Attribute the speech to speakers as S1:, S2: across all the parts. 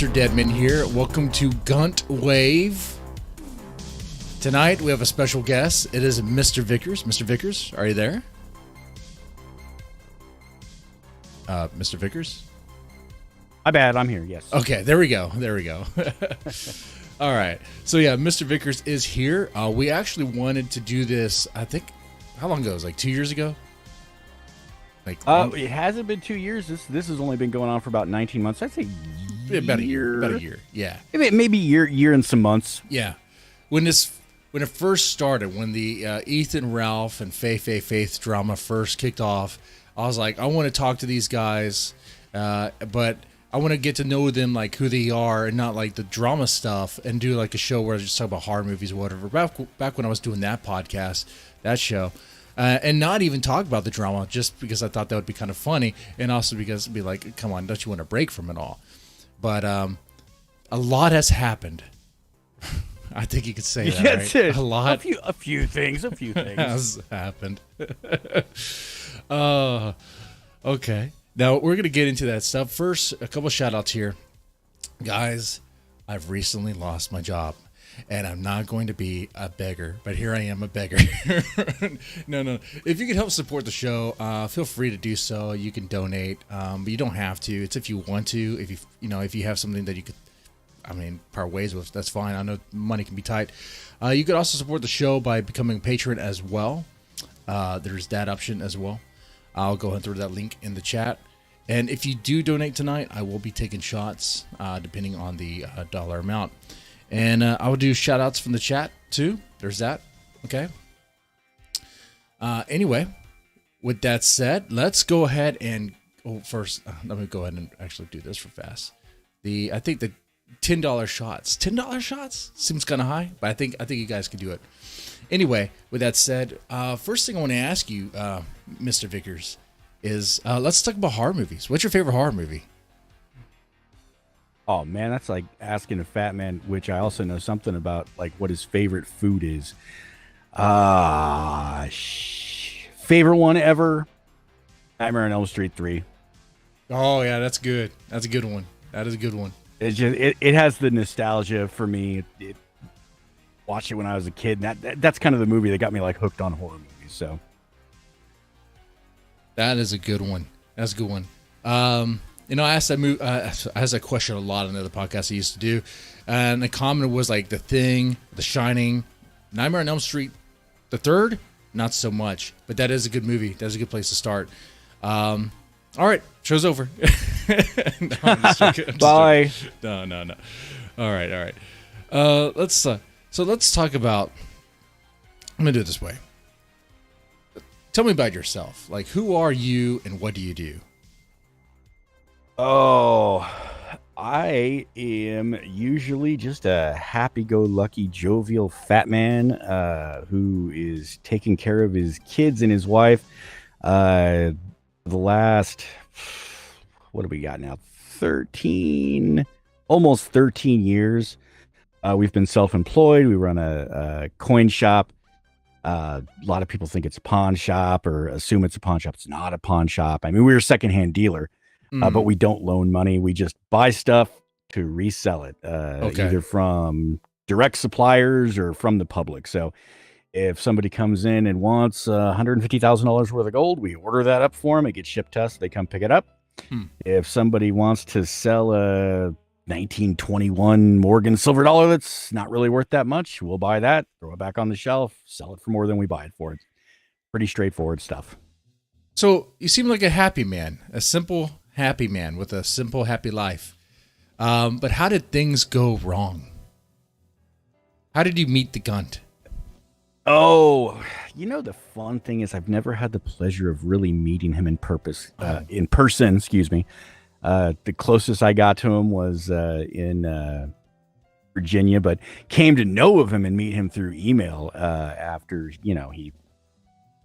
S1: Mr. Deadman here. Welcome to GUNTWAVE. Tonight we have a special guest. It is Mr. Vickers. Mr. Vickers, are you there? Mr. Vickers?
S2: My bad, I'm here, yes.
S1: Okay, there we go. All right. So yeah, Mr. Vickers is here. We actually wanted to do this, I think, how long ago? It was like 2 years ago?
S2: It hasn't been 2 years. This has only been going on for about 19 months. I'd say
S1: about a year. Yeah.
S2: Maybe year and some months.
S1: Yeah. When it first started, when the Ethan, Ralph, and Faith drama first kicked off, I was like, I want to talk to these guys, but I want to get to know them, like who they are, and not like the drama stuff, and do like a show where I just talk about horror movies or whatever. Back when I was doing that podcast, that show. And not even talk about the drama, just because I thought that would be kind of funny, and also because it'd be like, come on, don't you want a break from it all? But a lot has happened. I think you could say that,
S2: yes,
S1: right? A lot.
S2: A few things
S1: has happened. Okay. Now, we're going to get into that stuff. First, a couple shout-outs here. Guys, I've recently lost my job. And I'm not going to be a beggar, but here I am, a beggar. No. If you can help support the show, feel free to do so. You can donate, but you don't have to. It's if you want to. If you have something that you could, part ways with, that's fine. I know money can be tight. You could also support the show by becoming a patron as well. There's that option as well. I'll go ahead and throw that link in the chat. And if you do donate tonight, I will be taking shots, depending on the dollar amount. And I will do shout outs from the chat too. There's that. Okay. Anyway, with that said, let's go ahead and first, let me go ahead and actually do this for fast. I think the $10 shots. $10 shots seems kind of high, but I think you guys can do it. Anyway, with that said, first thing I want to ask you, Mr. Vickers, is let's talk about horror movies. What's your favorite horror movie?
S2: Oh, man, that's like asking a fat man, which I also know something about, like what his favorite food is. Favorite one ever, Nightmare on Elm Street 3.
S1: Oh, yeah, that's good. That's a good one. That is a good one.
S2: It has the nostalgia for me. Watched it when I was a kid. That's kind of the movie that got me like hooked on horror movies. So
S1: that is a good one. That's a good one. I asked that question a lot on the other podcasts I used to do, and the comment was like The Thing, The Shining, Nightmare on Elm Street, the third, not so much, but that is a good movie. That's a good place to start. All right, show's over. No, I'm just joking.
S2: Bye.
S1: No. All right. Let's talk about. I'm gonna do it this way. Tell me about yourself. Like, who are you and what do you do?
S2: Oh, I am usually just a happy-go-lucky, jovial fat man who is taking care of his kids and his wife. The last, what do we got now? Almost 13 years. We've been self-employed. We run a coin shop. A lot of people think it's a pawn shop or assume it's a pawn shop. It's not a pawn shop. We're a secondhand dealer. But we don't loan money. We just buy stuff to resell it, either from direct suppliers or from the public. So if somebody comes in and wants $150,000 worth of gold, we order that up for them. It gets shipped to us. They come pick it up. If somebody wants to sell a 1921 Morgan silver dollar that's not really worth that much, we'll buy that, throw it back on the shelf, sell it for more than we buy it for. It's pretty straightforward stuff.
S1: So you seem like a happy man, a simple happy man with a simple, happy life. But how did things go wrong? How did you meet the Gunt?
S2: Oh, the fun thing is I've never had the pleasure of really meeting him in person, excuse me. The closest I got to him was in Virginia, but came to know of him and meet him through email after, he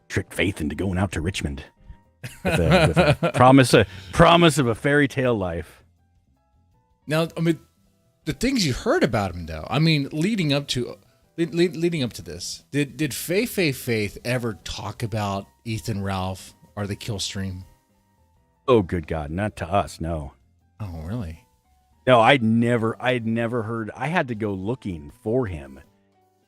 S2: tricked Faith into going out to Richmond. With a promise of a fairy tale life.
S1: Now, the things you heard about him, though. Leading up to this, did Faith ever talk about Ethan, Ralph, or the kill stream?
S2: Oh, good God, not to us, no.
S1: Oh, really?
S2: No, I'd never heard. I had to go looking for him,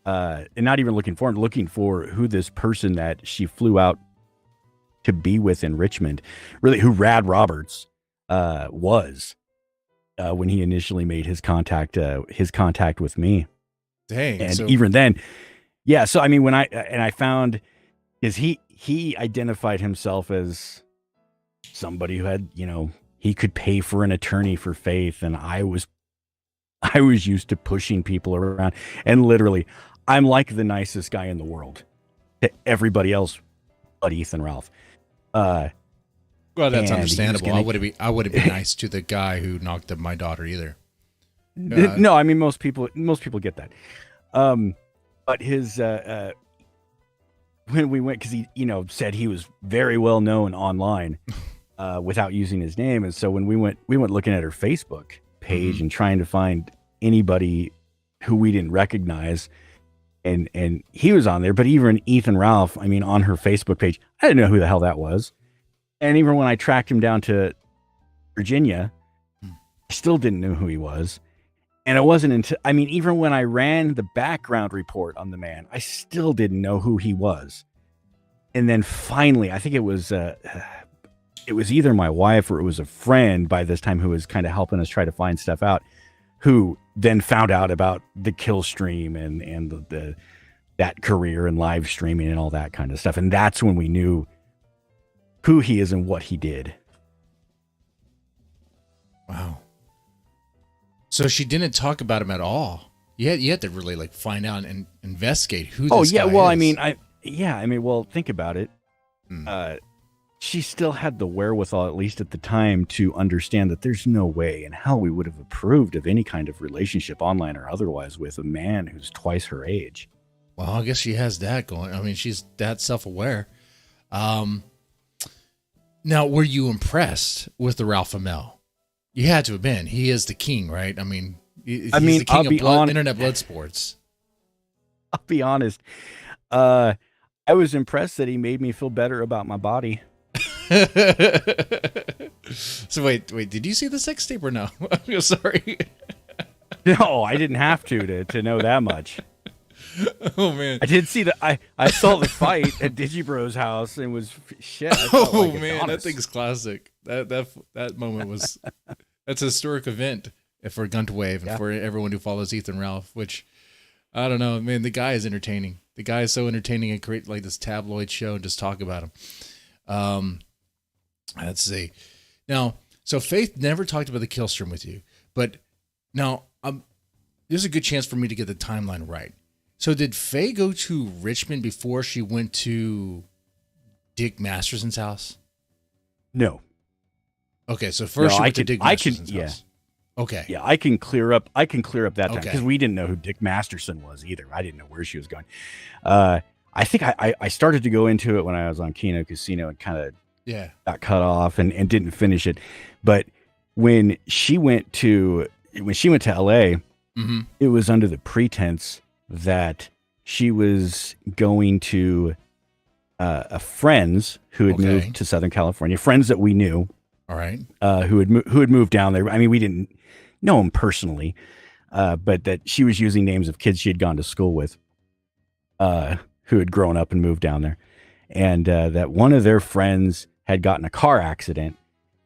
S2: and not even looking for him, looking for who this person that she flew out to be with in Richmond, really, who Rad Roberts was when he initially made his contact with me.
S1: Dang.
S2: And
S1: So
S2: even then, yeah. So I mean, when I found is he identified himself as somebody who had, he could pay for an attorney for Faith, and I was used to pushing people around, and literally, I'm like the nicest guy in the world to everybody else but Ethan Ralph.
S1: well, that's
S2: And he was
S1: understandable.
S2: gonna-
S1: I wouldn't be nice to the guy who knocked up my daughter either.
S2: No, I mean most people get that. But his when we went, because he said he was very well known online without using his name, and so when we went looking at her Facebook page and trying to find anybody who we didn't recognize, and he was on there. But even Ethan Ralph, I mean, on her Facebook page, I didn't know who the hell that was. And even when I tracked him down to Virginia, I still didn't know who he was. And it wasn't until, I mean, even when I ran the background report on the man, I still didn't know who he was. And then finally, I think it was either my wife or it was a friend by this time who was kind of helping us try to find stuff out, who then found out about the kill stream and the that career and live streaming and all that kind of stuff. And that's when we knew who he is and what he did.
S1: Wow. So she didn't talk about him at all. You had to really like find out and investigate who this guy
S2: well,
S1: is.
S2: I mean, well, think about it. She still had the wherewithal, at least at the time, to understand that there's no way in hell we would have approved of any kind of relationship, online or otherwise, with a man who's twice her age.
S1: Well, I guess she has that going. I mean, she's that self-aware. Now, were you impressed with the Ralph Amell? You had to have been. He is the king, right? I mean, he's the king of internet blood sports.
S2: I'll be honest. I was impressed that he made me feel better about my body.
S1: So wait, did you see the sex tape or no? I'm sorry.
S2: No, I didn't have to know that much.
S1: Oh man,
S2: I did see I saw the fight at Digibro's house and was shit. I felt like
S1: man,
S2: Adonis.
S1: that thing's classic. That moment was that's a historic event for GUNTWAVE and for everyone who follows Ethan Ralph. Which I don't know, man. The guy is entertaining. The guy is so entertaining and create like this tabloid show and just talk about him. Let's see. Now, so Faith never talked about the kill stream with you, but now there's a good chance for me to get the timeline right. So did Faye go to Richmond before she went to Dick Masterson's house?
S2: No.
S1: Okay, so first she went to Dick Masterson's house.
S2: Yeah.
S1: Okay.
S2: Yeah, I can clear up that time
S1: Okay.
S2: because we didn't know who Dick Masterson was either. I didn't know where she was going. I think I started to go into it when I was on Keno Casino and kind of got cut off and didn't finish it. But when she went to LA, it was under the pretense that she was going to a friends who had moved to Southern California, friends that we knew.
S1: All right.
S2: Who had moved down there. I mean, we didn't know them personally, but that she was using names of kids she had gone to school with, who had grown up and moved down there, and that one of their friends had gotten a car accident,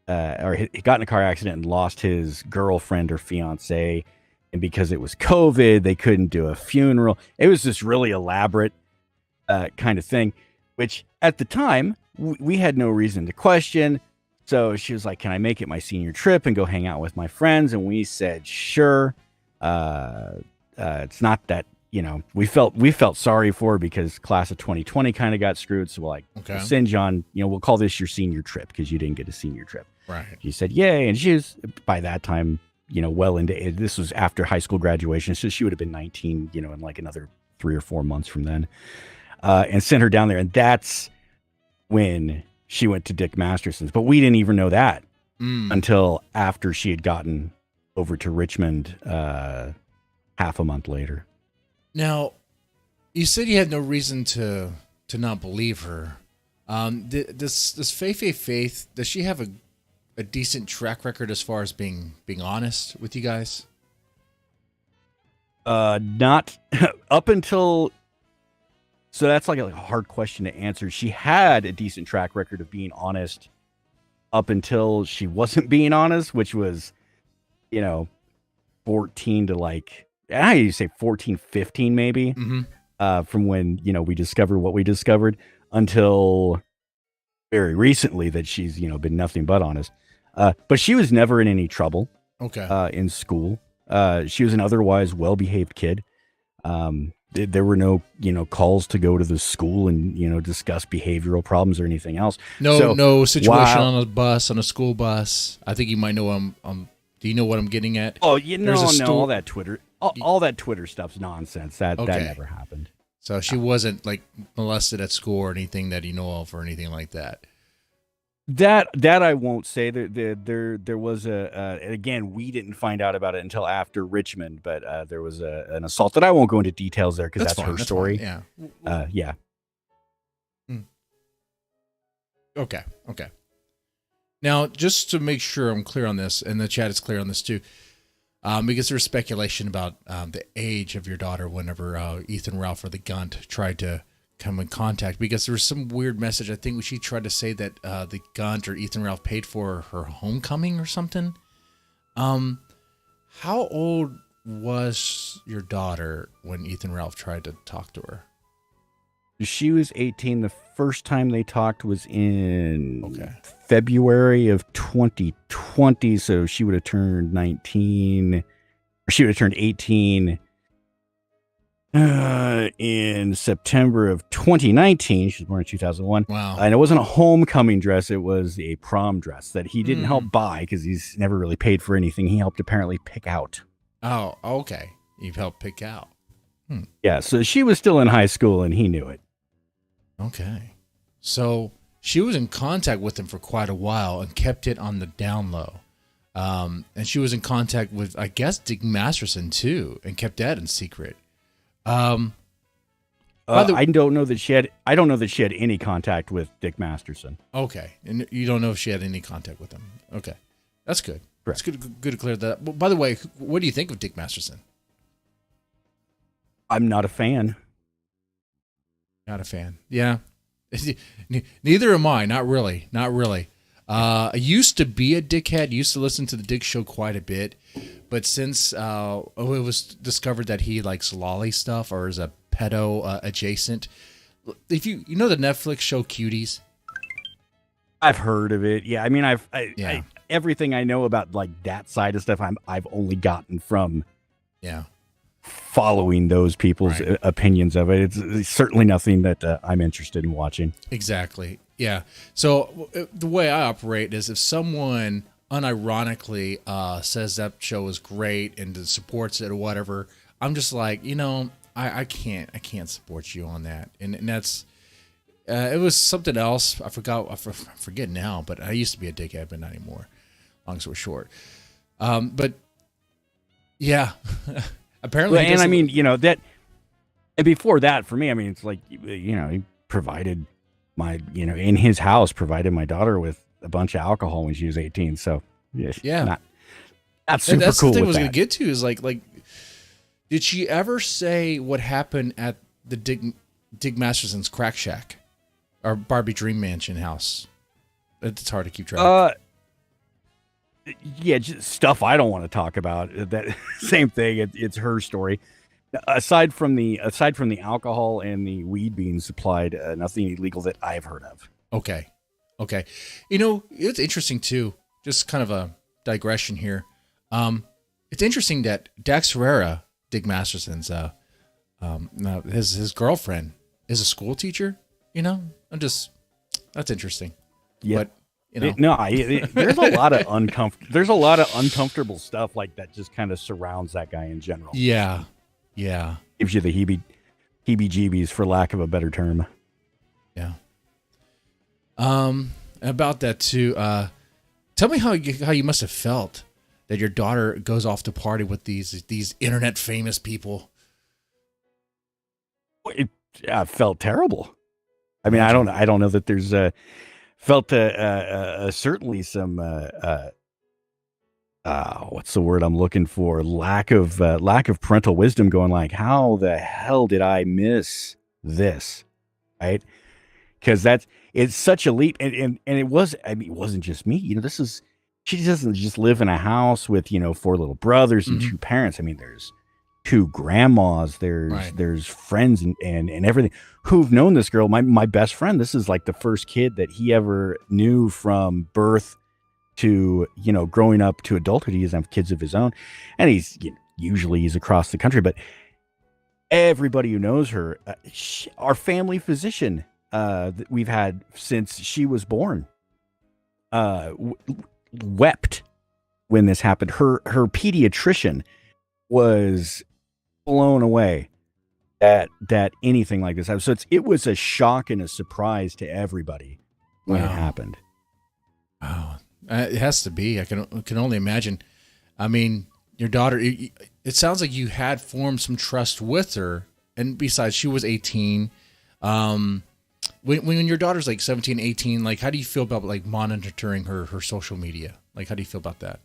S2: and lost his girlfriend or fiance, and because it was COVID, they couldn't do a funeral. It was this really elaborate kind of thing, which at the time we had no reason to question. So she was like, "Can I make it my senior trip and go hang out with my friends?" And we said, "Sure." It's not that, we felt sorry for her because class of 2020 kind of got screwed. So we're like, we'll send you on, we'll call this your senior trip because you didn't get a senior trip.
S1: Right.
S2: She said, "Yay!" And she was by that time, well into it. This was after high school graduation, so she would have been 19, in like another 3 or 4 months from then, and sent her down there. And that's when she went to Dick Masterson's, but we didn't even know that until after she had gotten over to Richmond half a month later.
S1: Now, you said you had no reason to not believe her. Does Faith, does she have a decent track record as far as being honest with you guys?
S2: Not up until. So that's like a hard question to answer. She had a decent track record of being honest up until she wasn't being honest, which was, 14 to like, I used to say 14, 15 maybe, from when, we discovered what we discovered until very recently that she's, been nothing but honest. But she was never in any trouble.
S1: Okay.
S2: In school. She was an otherwise well-behaved kid. There were no, calls to go to the school and, discuss behavioral problems or anything else.
S1: No situation on a bus, on a school bus. I think you might know do you know what I'm getting at?
S2: Oh, all that Twitter, all that Twitter stuff's nonsense. That never happened.
S1: So she wasn't like molested at school or anything that you know of or anything like that.
S2: That I won't say. There was again, we didn't find out about it until after Richmond, but there was an assault that I won't go into details there because that's her story.
S1: Fine. Yeah.
S2: Yeah.
S1: Okay. Now, just to make sure I'm clear on this, and the chat is clear on this too, because there's speculation about the age of your daughter whenever Ethan Ralph or the Gunt tried to come in contact, because there was some weird message. I think she tried to say that the Gunt or Ethan Ralph paid for her homecoming or something. How old was your daughter when Ethan Ralph tried to talk to her?
S2: She was 18. The first time they talked was in February of 2020. So she would have turned 19, or she would have turned 18 in September of 2019. She was born in 2001.
S1: Wow.
S2: And it wasn't a homecoming dress. It was a prom dress that he didn't help buy because he's never really paid for anything. He helped apparently pick out.
S1: Oh, okay. You've helped pick out.
S2: Yeah. So she was still in high school and he knew it.
S1: Okay. So she was in contact with him for quite a while and kept it on the down low. And she was in contact with, I guess, Dick Masterson too, and kept that in secret.
S2: I don't know that she had any contact with Dick Masterson.
S1: Okay. And you don't know if she had any contact with him. Okay. That's good.
S2: Correct.
S1: It's good to clear that up. Well, by the way, what do you think of Dick Masterson?
S2: I'm not a fan.
S1: Not a fan. Yeah. Neither am I. Not really. I used to be a dickhead. Used to listen to the Dick Show quite a bit. But since it was discovered that he likes lolly stuff or is a pedo adjacent. If you know the Netflix show Cuties?
S2: I've heard of it. Yeah. I mean, I everything I know about like that side of stuff, I've only gotten from following those people's opinions of it. It's certainly nothing that I'm interested in watching.
S1: Exactly. Yeah. So the way I operate is if someone unironically says that show is great and supports it or whatever, I'm just like, I can't support you on that. And that's it was something else. I forget now, but I used to be a dickhead, but not anymore. Long story short. But yeah. Apparently,
S2: and I mean, that, and before that, for me, I mean, it's like, he provided in his house, provided my daughter with a bunch of alcohol when she was 18. So, not super
S1: that's
S2: cool.
S1: The thing I
S2: was
S1: going to get to is like, did she ever say what happened at the Dick Masterson's crack shack or Barbie Dream Mansion house? It's hard to keep track.
S2: Yeah, just stuff I don't want to talk about. That same thing. It's her story. Aside from the alcohol and the weed being supplied, nothing illegal that I've heard of.
S1: Okay. It's interesting too. Just kind of a digression here. It's interesting that Dax Herrera, Dick Masterson's, his girlfriend is a school teacher. That's interesting.
S2: Yeah.
S1: But,
S2: there's a lot of uncomfortable stuff like that just kind of surrounds that guy in general.
S1: Yeah.
S2: Gives you the heebie-jeebies, for lack of a better term.
S1: Yeah. About that too. Tell me how you must have felt that your daughter goes off to party with these internet famous people.
S2: It felt terrible. I mean, I don't know that there's felt certainly some what's the word I'm looking for? Lack of parental wisdom. Going like, how the hell did I miss this? Right? Because it's such a leap, and it was. I mean, it wasn't just me. This is she doesn't just live in a house with 4 little brothers and 2 parents. I mean, there's 2 grandmas. There's friends and everything who've known this girl. My best friend. This is like the first kid that he ever knew from birth to growing up to adulthood. He doesn't have kids of his own, and he's usually he's across the country, but everybody who knows her, our family physician that we've had since she was born, wept when this happened. Her pediatrician was blown away that anything like this happened. So it was a shock and a surprise to everybody when it happened.
S1: Wow. It has to be. I can only imagine. I mean, your daughter, it sounds like you had formed some trust with her. And besides, she was 18. When your daughter's like 17, 18, like, how do you feel about like monitoring her social media? Like, how do you feel about that?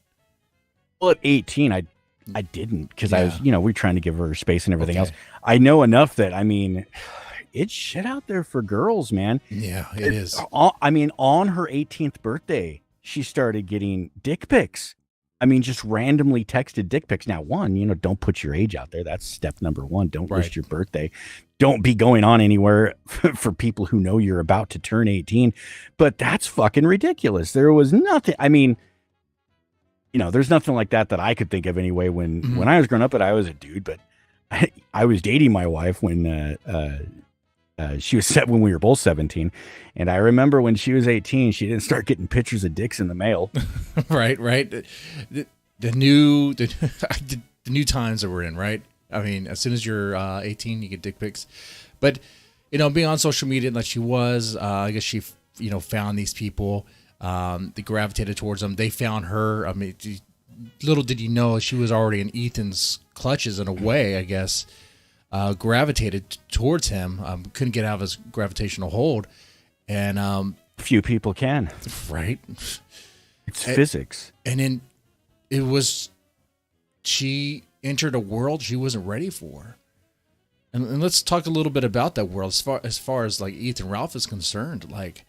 S2: Well, at 18, I didn't, because I was, we were trying to give her space and everything else. I know enough that, I mean, it's shit out there for girls, man.
S1: Yeah, it is.
S2: I mean, on her 18th birthday, she started getting dick pics. I mean, just randomly texted dick pics. Now, one, don't put your age out there. That's step number 1. Don't list your birthday. Don't be going on anywhere for people who know you're about to turn 18. But that's fucking ridiculous. There was nothing. I mean, there's nothing like that I could think of anyway when I was growing up, but I was a dude. But I was dating my wife when she was when we were both 17, and I remember when she was 18, she didn't start getting pictures of dicks in the mail.
S1: right. The new times that we're in, right? I mean, as soon as you're 18, you get dick pics. But being on social media like she was, I guess she found these people. They gravitated towards them. They found her. I mean, little did you know she was already in Ethan's clutches in a way, I guess. Gravitated towards him, couldn't get out of his gravitational hold, and
S2: few people can.
S1: Right,
S2: it's physics.
S1: And then she entered a world she wasn't ready for, and let's talk a little bit about that world as far as like Ethan Ralph is concerned. Like,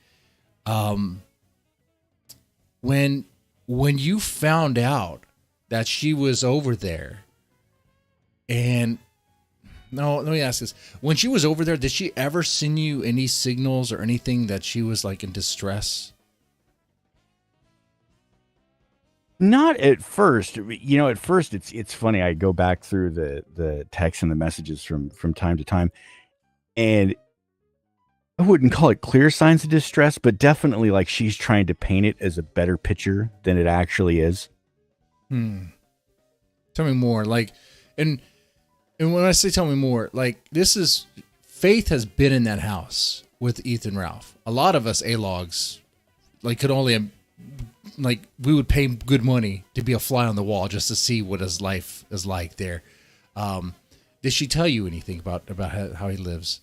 S1: when you found out that she was over there, and no, let me ask this. When she was over there, did she ever send you any signals or anything that she was like in distress?
S2: Not at first. At first it's funny. I go back through the texts and the messages from time to time, and I wouldn't call it clear signs of distress, but definitely like she's trying to paint it as a better picture than it actually is.
S1: Tell me more. Like, and when I say tell me more, like, Faith has been in that house with Ethan Ralph. A lot of us A-logs, like, could only, like, we would pay good money to be a fly on the wall just to see what his life is like there. Did she tell you anything about how he lives?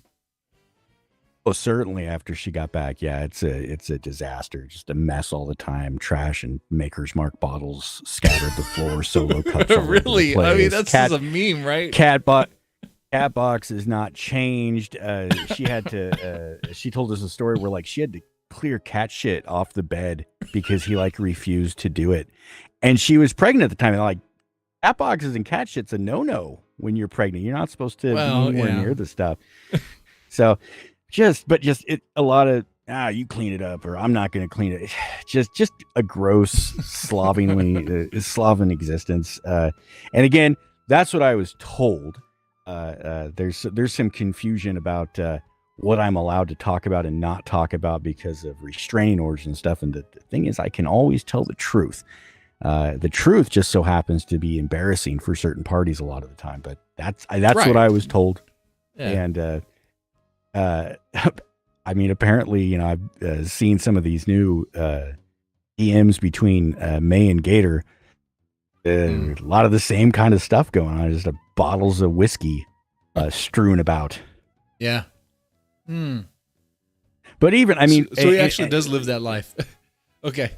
S2: Well, certainly after she got back, yeah, it's a disaster, just a mess all the time. Trash and Maker's Mark bottles scattered the floor, solo cups.
S1: Really? I mean, that's just a meme, right?
S2: Cat box is not changed. She had to. She told us a story where like she had to clear cat shit off the bed because he like refused to do it, and she was pregnant at the time. And like, cat boxes and cat shit's a no when you're pregnant. You're not supposed to be anywhere near the stuff. So. Just a lot of you clean it up, or I'm not going to clean it. Just a gross Slavic existence. And again, that's what I was told. There's some confusion about what I'm allowed to talk about and not talk about because of restraining orders and stuff. And the thing is, I can always tell the truth. The truth just so happens to be embarrassing for certain parties a lot of the time. But that's right. What I was told. Yeah. And I mean, apparently, I've seen some of these new DMs between May and Gator. A lot of the same kind of stuff going on, just bottles of whiskey strewn about.
S1: Yeah.
S2: But even, I mean,
S1: so he actually does live that life. Okay.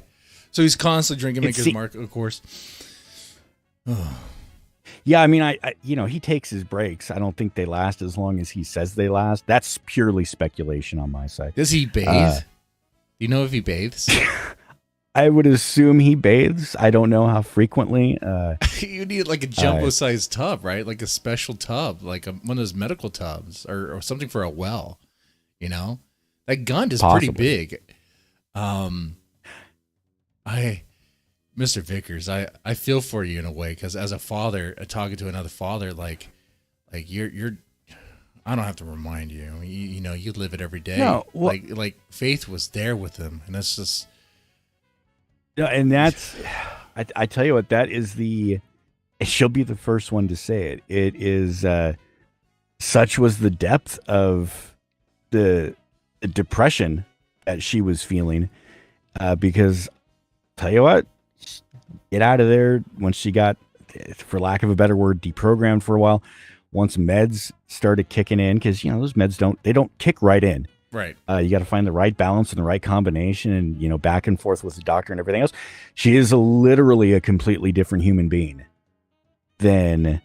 S1: So he's constantly drinking Maker's Mark, of course.
S2: Yeah, I mean, I he takes his breaks. I don't think they last as long as he says they last. That's purely speculation on my side.
S1: Does he bathe? Do you know if he bathes?
S2: I would assume he bathes. I don't know how frequently.
S1: You need like a jumbo-sized tub, right? Like a special tub, like one of those medical tubs or something for a well, you know? That gunt is
S2: Possibly.
S1: pretty big. Mr. Vickers, I feel for you in a way, because as a father, talking to another father, like you're I don't have to remind you. You know, you live it every day.
S2: No, well,
S1: like Faith was there with him, and that's just.
S2: No, and that's, I tell you what, that is she'll be the first one to say it. It is, such was the depth of the depression that she was feeling, because, tell you what, get out of there once she got, for lack of a better word, deprogrammed for a while. Once meds started kicking in, because, you know, those meds don't kick right in.
S1: Right.
S2: You got to find the right balance and the right combination, and, you know, back and forth with the doctor and everything else. She is literally a completely different human being than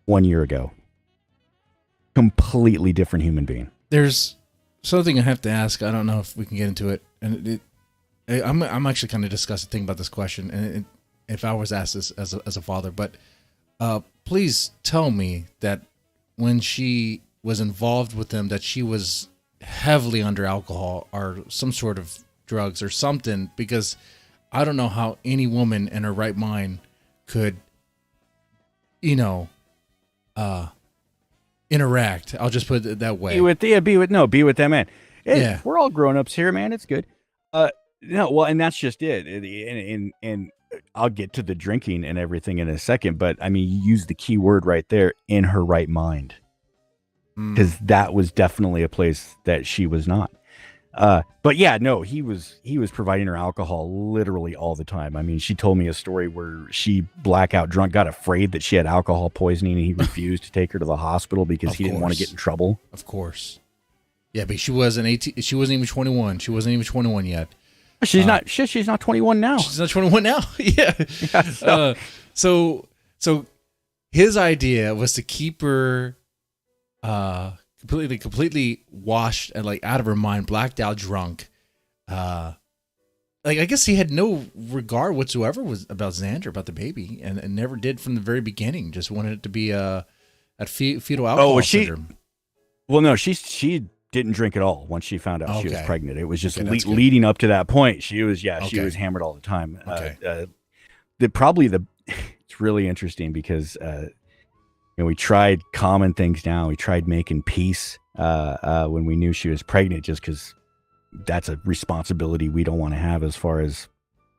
S2: 1 year ago. Completely different human being.
S1: There's something I have to ask. I don't know if we can get into it. And I'm actually kind of disgusted thinking about this question. And if I was asked this as a father, but please tell me that when she was involved with them, that she was heavily under alcohol or some sort of drugs or something, because I don't know how any woman in her right mind could, you know, interact. I'll just put it that way.
S2: Be with them, man.
S1: Yeah.
S2: We're all grown-ups here, man. It's good. No, well, and that's just it. And I'll get to the drinking and everything in a second, but I mean, you use the key word right there, in her right mind. Because that was definitely a place that she was not. But yeah, no, he was providing her alcohol literally all the time. I mean, she told me a story where she blackout drunk, got afraid that she had alcohol poisoning, and he refused to take her to the hospital because he didn't want to get in trouble.
S1: Of course. Yeah, but she wasn't 18. She wasn't even 21. She wasn't even 21 yet.
S2: She's not. She's not 21 now.
S1: She's not 21 now. Yeah. So his idea was to keep her completely washed and like out of her mind, blacked out, drunk. Like, I guess he had no regard whatsoever about Xander, about the baby, and never did from the very beginning. Just wanted it to be at fetal alcohol syndrome.
S2: Well, no, she didn't drink at all once she found out she was pregnant. It was just
S1: leading
S2: up to that point. She was hammered all the time. It's really interesting because we tried calming things down. We tried making peace when we knew she was pregnant, just because that's a responsibility we don't want to have as far as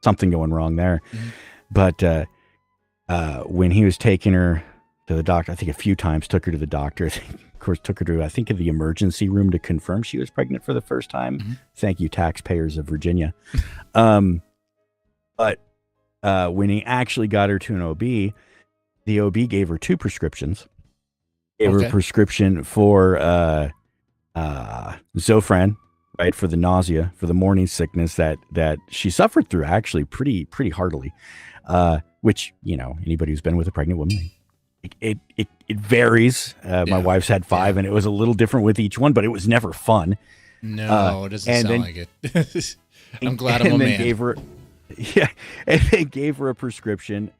S2: something going wrong there. Mm-hmm. But when he was taking her to the doctor, I think a few times, took her to the doctor. Of course, took her to, I think, the emergency room to confirm she was pregnant for the first time. Mm-hmm. Thank you, taxpayers of Virginia. But when he actually got her to an OB, the OB gave her two prescriptions. Gave her a prescription for Zofran, right, for the nausea, for the morning sickness that she suffered through actually pretty heartily. Which, you know, anybody who's been with a pregnant woman, it varies. My wife's had 5, and it was a little different with each one, but it was never fun.
S1: No, it doesn't sound like it. I'm glad I'm a man.
S2: And they gave her a prescription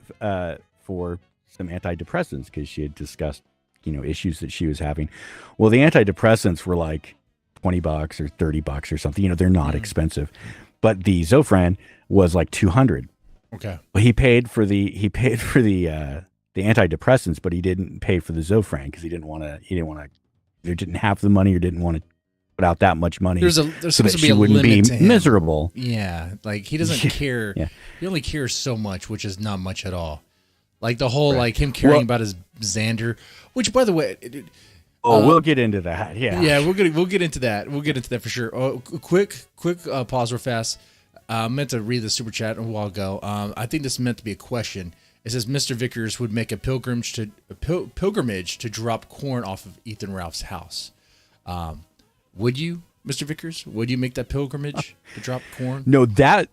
S2: for some antidepressants because she had discussed, you know, issues that she was having. Well, the antidepressants were like $20 or $30 or something. You know, they're not expensive, but the Zofran was like $200.
S1: Okay.
S2: Well, he paid for the antidepressants, but he didn't pay for the Zofran because he didn't have the money or didn't want to put out that much money.
S1: There's supposed to be a
S2: wouldn't
S1: limit
S2: be
S1: to him.
S2: Miserable.
S1: Yeah, like he doesn't care.
S2: Yeah.
S1: He only cares so much, which is not much at all. Like the whole like him caring about his Xander, which by the way,
S2: we'll get into that. Yeah,
S1: yeah, we'll get into that. We'll get into that for sure. Oh, quick pause real fast. I meant to read the super chat a while ago. I think this is meant to be a question. It says Mr. Vickers would make a pilgrimage to drop corn off of Ethan Ralph's house. Would you, Mr. Vickers? Would you make that pilgrimage to drop corn?
S2: No, that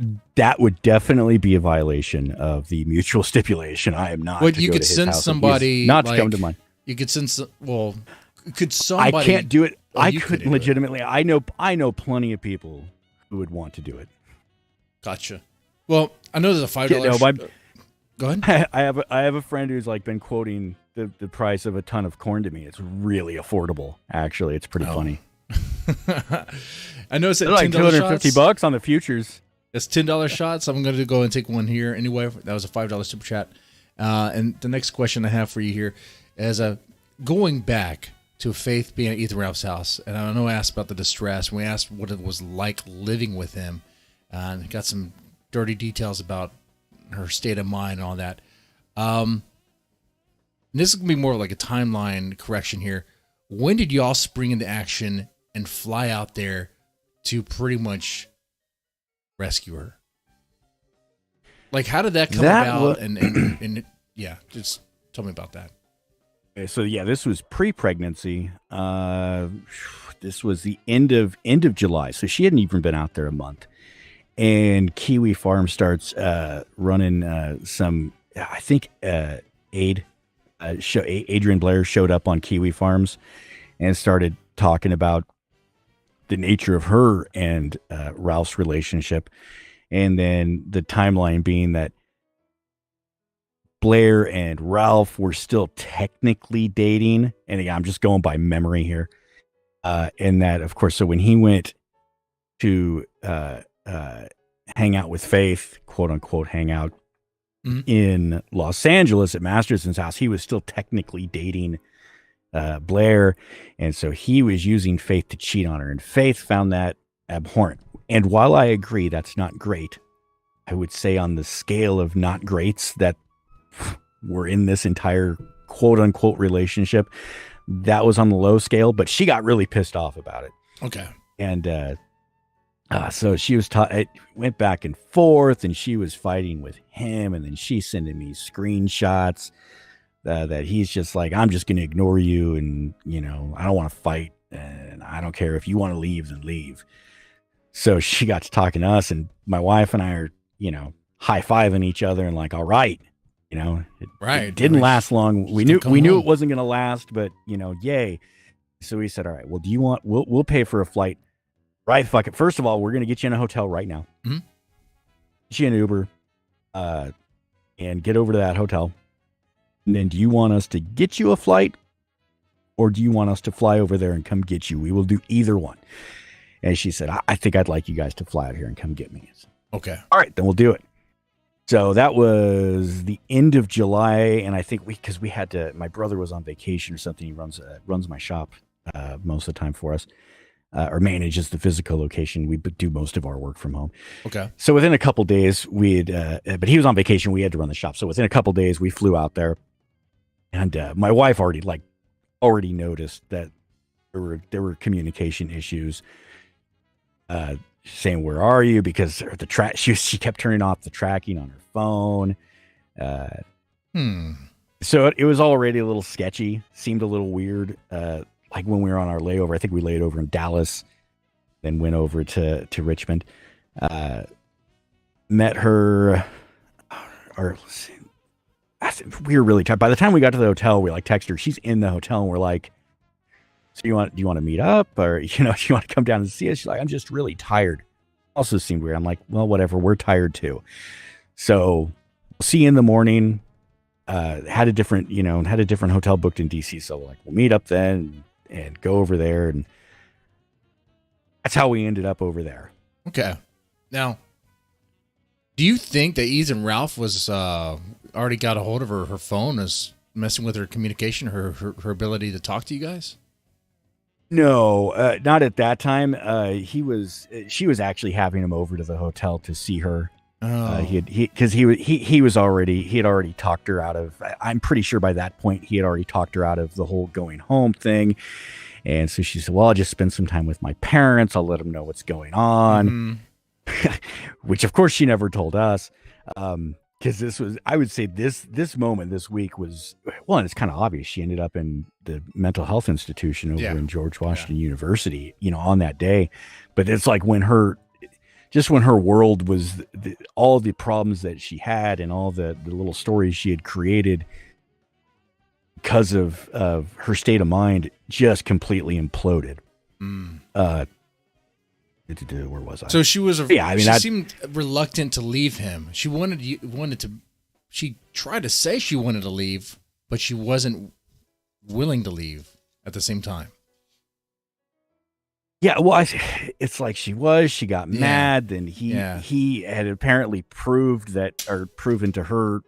S2: would definitely be a violation of the mutual stipulation. I am not.
S1: But you could send somebody
S2: not to come to mine.
S1: You could send could somebody?
S2: I can't do it.
S1: Well,
S2: I couldn't legitimately. I know plenty of people who would want to do it.
S1: Gotcha. Well, I know there's a $5. Go ahead.
S2: I have a friend who's like been quoting the price of a ton of corn to me. It's really affordable. Actually, it's pretty funny.
S1: I know it's at
S2: like $250 on the futures.
S1: It's $10 shots. I'm going to go and take one here anyway. That was a $5 super chat. And the next question I have for you here is going back to Faith being at Ethan Ralph's house. And I know I asked about the distress. We asked what it was like living with him. And got some dirty details about her state of mind and all that. This is going to be more like a timeline correction here. When did you all spring into action and fly out there to pretty much rescue her? Like, how did that come about? And yeah, just tell me about that.
S2: Okay, so yeah, this was pre-pregnancy. This was the end of July, so she hadn't even been out there a month. And Kiwi Farm starts running some, I think, aid. Adrian Blair showed up on Kiwi Farms and started talking about the nature of her and Ralph's relationship. And then the timeline being that Blair and Ralph were still technically dating. And again, I'm just going by memory here. And that, of course, so when he went to hang out with Faith, quote unquote, hang out in Los Angeles at Masterson's house, he was still technically dating Blair. And so he was using Faith to cheat on her. And Faith found that abhorrent. And while I agree that's not great, I would say on the scale of not greats that were in this entire quote unquote relationship, that was on the low scale, but she got really pissed off about it.
S1: Okay.
S2: And so she was it went back and forth, and she was fighting with him, and then she's sending me screenshots that he's just like, I'm just going to ignore you, and I don't want to fight, and I don't care if you want to leave, then leave. So she got to talking to us, and my wife and I are high-fiving each other and like, all right, it didn't last long. We knew it wasn't going to last, but yay. So we said, all right, well, do you want? We'll pay for a flight. Right, fuck it. First of all, we're going to get you in a hotel right now.
S1: Mm-hmm.
S2: Get you in an Uber and get over to that hotel. And then do you want us to get you a flight, or do you want us to fly over there and come get you? We will do either one. And she said, I think I'd like you guys to fly out here and come get me.
S1: Okay.
S2: All right, then we'll do it. So that was the end of July. And I think because we had to, my brother was on vacation or something. He runs my shop most of the time for us. Or manages the physical location. We do most of our work from home.
S1: Okay.
S2: So within a couple days, but he was on vacation. We had to run the shop. So within a couple days, we flew out there, and my wife already noticed that there were communication issues. Saying, "Where are you?" Because she kept turning off the tracking on her phone. So it was already a little sketchy. Seemed a little weird. Like when we were on our layover, I think we laid over in Dallas, then went over to Richmond, met her, we were really tired. By the time we got to the hotel, we texted her. She's in the hotel, and we're like, so do you want to meet up, or do you want to come down and see us? She's like, I'm just really tired. Also seemed weird. I'm like, well, whatever. We're tired too. So we'll see you in the morning. Had a different hotel booked in DC. So we'll meet up then and go over there. And that's how we ended up over there.
S1: Okay. Now, do you think that Ethan Ralph was already got a hold of her phone, is messing with her communication, her ability to talk to you guys?
S2: No, not at that time. She was actually having him over to the hotel to see her.
S1: Oh.
S2: He had already talked her out of, I'm pretty sure by that point he had already talked her out of the whole going home thing. And so she said, well, I'll just spend some time with my parents. I'll let them know what's going on, which of course she never told us. because I would say this moment this week was, well, and it's kind of obvious. She ended up in the mental health institution over in George Washington University, on that day. But it's like when her world was all the problems that she had and all the little stories she had created because of her state of mind just completely imploded. Where was I?
S1: So she was. She seemed reluctant to leave him. She wanted to. She tried to say she wanted to leave, but she wasn't willing to leave at the same time.
S2: Yeah, well, it's like she got mad. Then he had apparently proven to her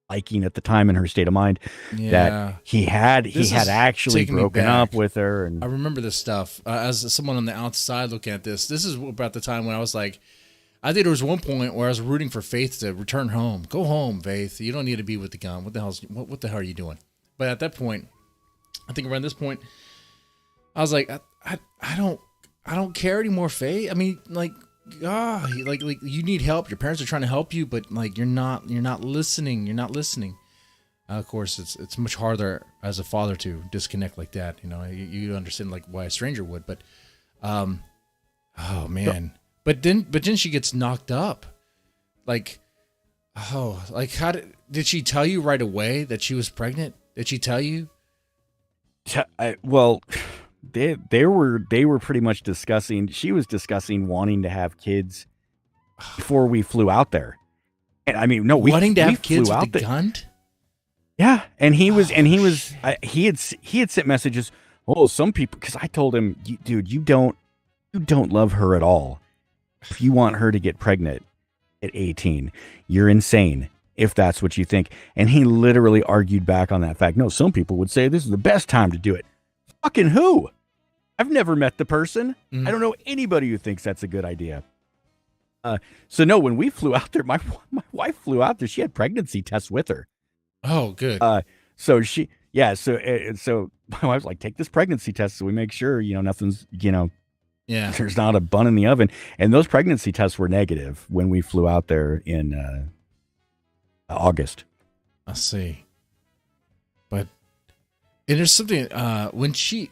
S2: liking at the time in her state of mind that he had actually broken up with her. And
S1: I remember this stuff as someone on the outside looking at this. This is about the time when I was like, I think there was one point where I was rooting for Faith to return home. Go home, Faith. You don't need to be with the gun. What the hell are you doing? But at that point, I think around this point, I was like, I don't care anymore, Faith. I mean, like you need help. Your parents are trying to help you, but like you're not listening. You're not listening. Of course, it's much harder as a father to disconnect like that. You understand like why a stranger would, but oh man. But then she gets knocked up. Like how did she tell you right away that she was pregnant? Did she tell you?
S2: Well, they were pretty much discussing. She was discussing wanting to have kids before we flew out there. And I mean, no,
S1: wanting to have kids with the gunt.
S2: Yeah, and he had sent messages. Oh, some people, because I told him, dude, you don't love her at all. If you want her to get pregnant at 18, you're insane if that's what you think. And he literally argued back on that fact. No, some people would say this is the best time to do it. Fucking who? I've never met the person. I don't know anybody who thinks that's a good idea. So no, when we flew out there, my wife flew out there. She had pregnancy tests with her.
S1: Oh, good.
S2: So my wife's like, take this pregnancy test so we make sure, nothing's, there's not a bun in the oven. And those pregnancy tests were negative when we flew out there in August.
S1: I see. But and there's something when she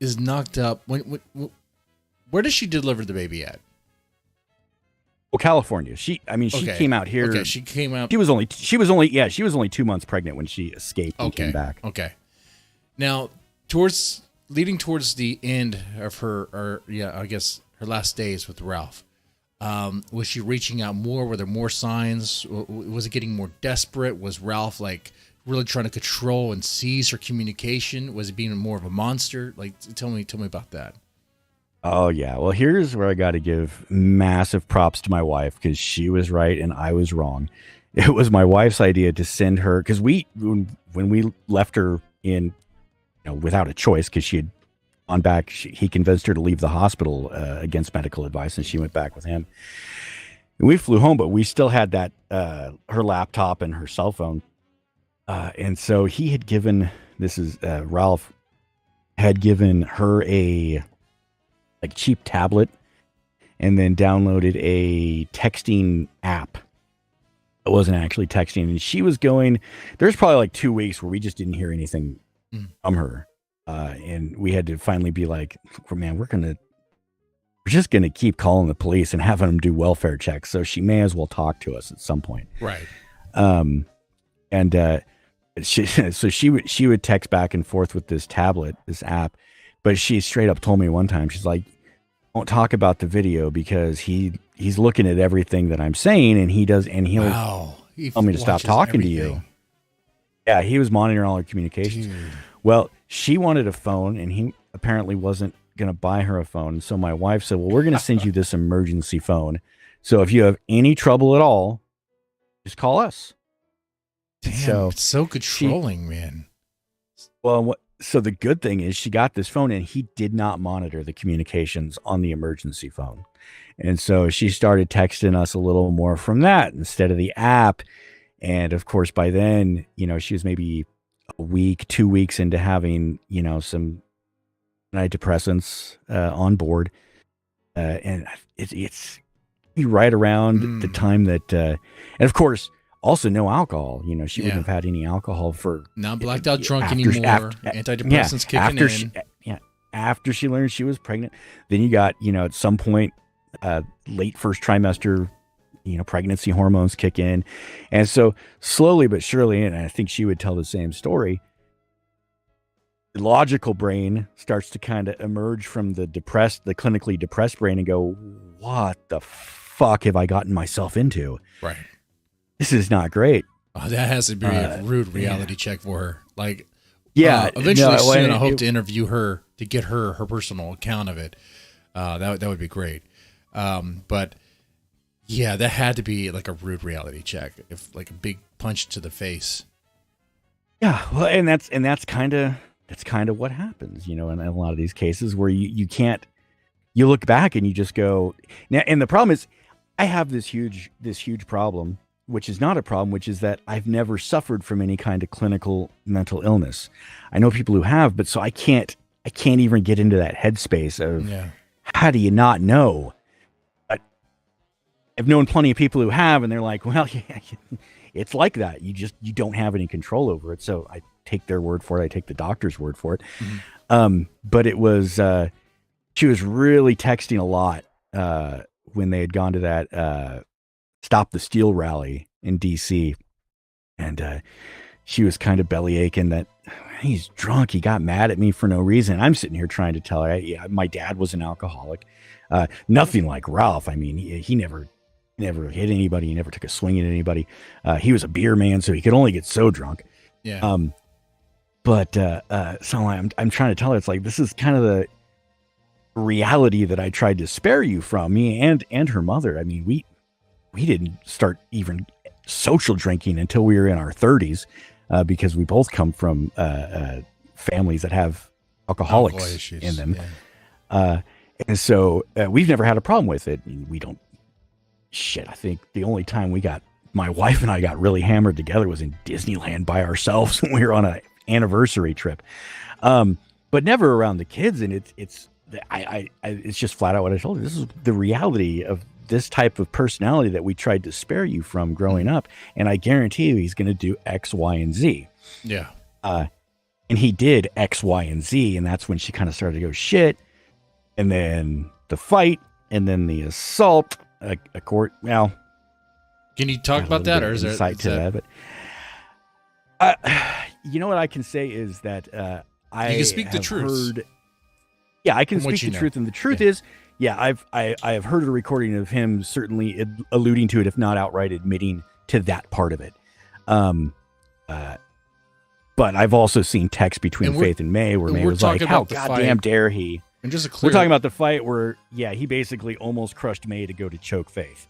S1: is knocked up. Where does she deliver the baby at?
S2: Well, California. She came out here.
S1: Okay, she came out.
S2: She was only 2 months pregnant when she escaped and came back.
S1: Okay. Now, leading towards the end of her, I guess her last days with Ralph, was she reaching out more? Were there more signs? Was it getting more desperate? Was Ralph like really trying to control and seize her communication? Was it being more of a monster? Like, tell me about that.
S2: Oh yeah. Well, here's where I got to give massive props to my wife, because she was right and I was wrong. It was my wife's idea to send her, because when we left her in, without a choice, because she had gone back, he convinced her to leave the hospital against medical advice, and she went back with him. And we flew home, but we still had that her laptop and her cell phone. And so he had given, Ralph had given her a cheap tablet and then downloaded a texting app. It wasn't actually texting. And she was there's probably like 2 weeks where we just didn't hear anything from her. And we had to finally be like, man, we're just going to keep calling the police and having them do welfare checks. So she may as well talk to us at some point.
S1: Right.
S2: She would text back and forth with this tablet, this app, but she straight up told me one time, she's like, don't talk about the video because he's looking at everything that I'm saying, and he'll tell me to stop talking to you. Yeah, he was monitoring all her communications. Dude. Well, she wanted a phone, and he apparently wasn't going to buy her a phone. So my wife said, well, we're going to send you this emergency phone. So if you have any trouble at all, just call us.
S1: Damn, it's so controlling, man.
S2: Well, so the good thing is she got this phone, and he did not monitor the communications on the emergency phone. And so she started texting us a little more from that instead of the app. And of course, by then, she was maybe a week, 2 weeks into having, some antidepressants on board. And it's right around the time that, and of course, Also, no alcohol. You know, she wouldn't have had any alcohol for
S1: not blacked out drunk
S2: after,
S1: anymore.
S2: yeah,
S1: Antidepressants kicking in.
S2: After she learned she was pregnant, then you got, you know, at some point, late first trimester, you know, pregnancy hormones kick in, and so slowly but surely, and I think she would tell the same story. The logical brain starts to kind of emerge from the clinically depressed brain and go, "What the fuck have I gotten myself into?
S1: Right.
S2: This is not great."
S1: Oh, that has to be a rude reality check for her. Like,
S2: eventually
S1: soon I hope to interview her to get her personal account of it. That would be great. But yeah, that had to be like a rude reality check, if like a big punch to the face.
S2: Yeah, well, and that's kind of what happens, you know, in a lot of these cases where you can't, you look back and you just go now. And the problem is, I have this huge problem, which is not a problem, which is that I've never suffered from any kind of clinical mental illness. I know people who have, but so I can't even get into that headspace of how do you not know? But I've known plenty of people who have, and they're like, well, yeah, it's like that. You don't have any control over it. So I take their word for it. I take the doctor's word for it. Mm-hmm. But it was, she was really texting a lot when they had gone to that Stop the Steal rally in DC. And she was kind of belly aching that he's drunk. He got mad at me for no reason. I'm sitting here trying to tell her, yeah, my dad was an alcoholic. Nothing like Ralph. I mean, he never hit anybody. He never took a swing at anybody. He was a beer man, so he could only get so drunk.
S1: Yeah.
S2: So I'm trying to tell her, it's like, this is kind of the reality that I tried to spare you from, me and her mother. I mean, we didn't start even social drinking until we were in our 30s, because we both come from families that have alcoholics in them. Yeah. And so we've never had a problem with it. We don't. Shit, I think the only time my wife and I got really hammered together was in Disneyland by ourselves when we were on an anniversary trip, but never around the kids. And it's just flat out what I told her. This is the reality of this type of personality that we tried to spare you from growing up. And I guarantee you he's going to do X, Y, and Z.
S1: Yeah.
S2: And he did X, Y, and Z. And that's when she kind of started to go shit. And then the fight, and then the assault, a court. Well,
S1: can you talk about that, or is there
S2: insight to that? But you know what I can say is that I
S1: can speak the truth.
S2: Yeah, I can speak the truth, and the truth is, I have heard a recording of him certainly alluding to it, if not outright admitting to that part of it. But I've also seen texts between Faith and May where May was like, "How goddamn dare he?"
S1: And just
S2: we're talking about the fight where, he basically almost crushed May to go to choke Faith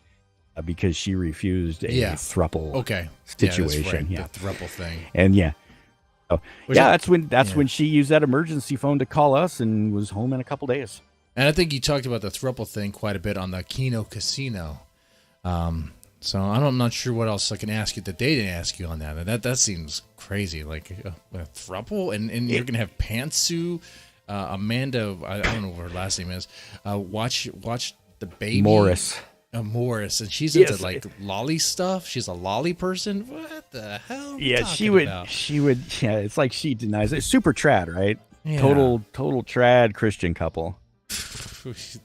S2: because she refused a throuple situation.
S1: Yeah, the throuple thing.
S2: And that's when she used that emergency phone to call us and was home in a couple days.
S1: And I think you talked about the throuple thing quite a bit on the Kino Casino. So I'm not sure what else I can ask you that they didn't ask you on that. That seems crazy, like a throuple, and you're gonna have Pantsu. Amanda, I don't know what her last name is. Watch the baby
S2: Morris,
S1: and she's into like lolly stuff. She's a lolly person. What the hell?
S2: Yeah, she would. Yeah, it's like she denies it. Super trad, right?
S1: Yeah.
S2: Total trad Christian couple.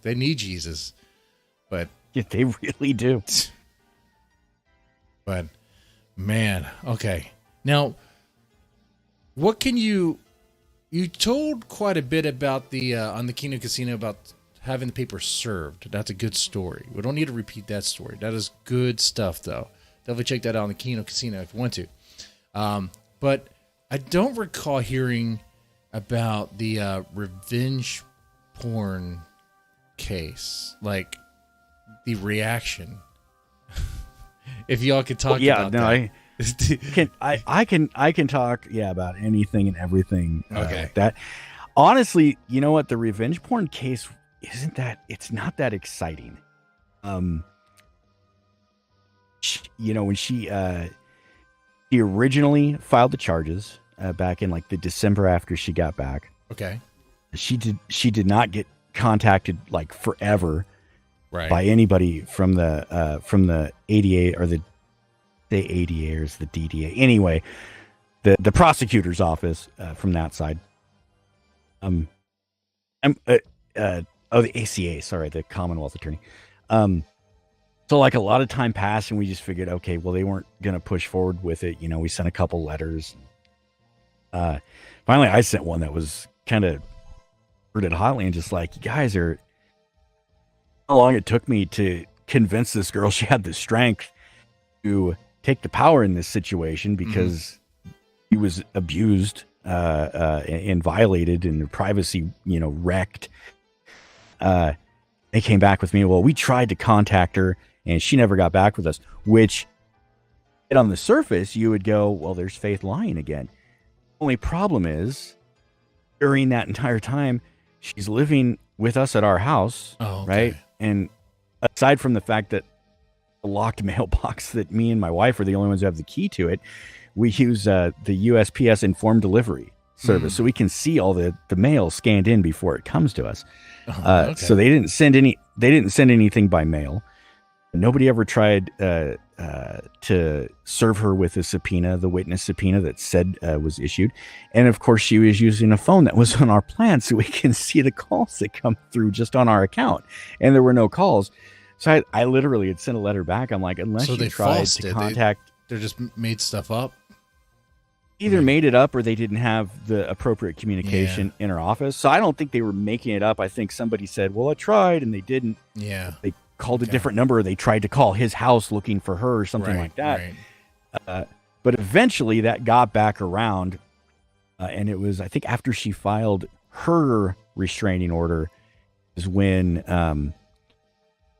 S1: They need Jesus, but
S2: they really do.
S1: But man, okay. Now, what can you? You told quite a bit about the on the Kino Casino about having the paper served. That's a good story. We don't need to repeat that story. That is good stuff, though. Definitely check that out on the Kino Casino if you want to. But I don't recall hearing about the revenge porn case, like the reaction. If y'all could talk about that.
S2: I can talk about anything and everything.
S1: Okay.
S2: That honestly, you know what, the revenge porn case it's not that exciting. When she originally filed the charges back in like the December after she got back.
S1: Okay.
S2: She did not get contacted like forever
S1: by
S2: anybody from the ADA or the the ADA or is the DDA. Anyway, the prosecutor's office from that side. The ACA, sorry, the Commonwealth Attorney. So like a lot of time passed and we just figured, okay, well, they weren't going to push forward with it. We sent a couple letters. Finally, I sent one that was kind of worded hotly and just like, you guys are, how long it took me to convince this girl she had the strength to take the power in this situation because he was abused and violated and her privacy, wrecked. They came back with me. Well, we tried to contact her and she never got back with us, which on the surface you would go, well, there's Faith lying again. Only problem is during that entire time, she's living with us at our house. Oh, okay. Right. And aside from the fact that the locked mailbox that me and my wife are the only ones who have the key to it, we use the USPS informed delivery service. So we can see all the mail scanned in before it comes to us. Okay. So they didn't send anything by mail. Nobody ever tried to serve her with a subpoena, the witness subpoena that said was issued. And of course, she was using a phone that was on our plan so we can see the calls that come through just on our account. And there were no calls. So I literally had sent a letter back. I'm like, unless so you tried to contact...
S1: They just made stuff up?
S2: Either made it up or they didn't have the appropriate communication in her office. So I don't think they were making it up. I think somebody said, well, I tried, and they didn't.
S1: Yeah.
S2: They called a different number. They tried to call his house looking for her or something like that. Right. But eventually that got back around. And it was, I think, after she filed her restraining order is when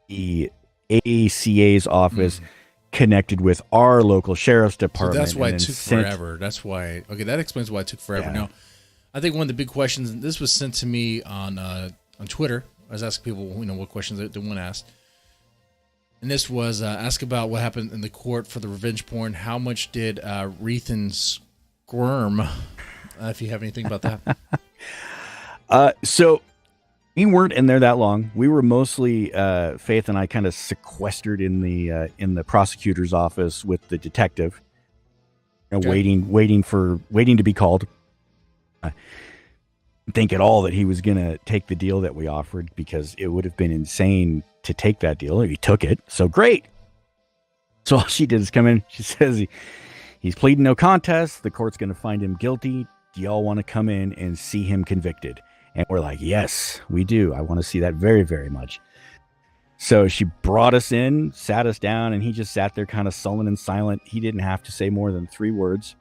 S2: the ACA's office connected with our local sheriff's department.
S1: So that's why it took forever. That's why. Okay, that explains why it took forever. Yeah. Now, I think one of the big questions, and this was sent to me on Twitter. I was asking people, what questions they want asked. And this was ask about what happened in the court for the revenge porn. How much did Rethan squirm? If you have anything about
S2: that. So we weren't in there that long. We were mostly Faith and I kind of sequestered in the prosecutor's office with the detective, waiting to be called. Think at all that he was going to take the deal that we offered because it would have been insane to take that deal. He took it. So great. So all she did is come in. She says he's pleading no contest. The court's going to find him guilty. Do y'all want to come in and see him convicted? And we're like, yes, we do. I want to see that very, very much. So she brought us in, sat us down, and he just sat there kind of sullen and silent. He didn't have to say more than 3 words.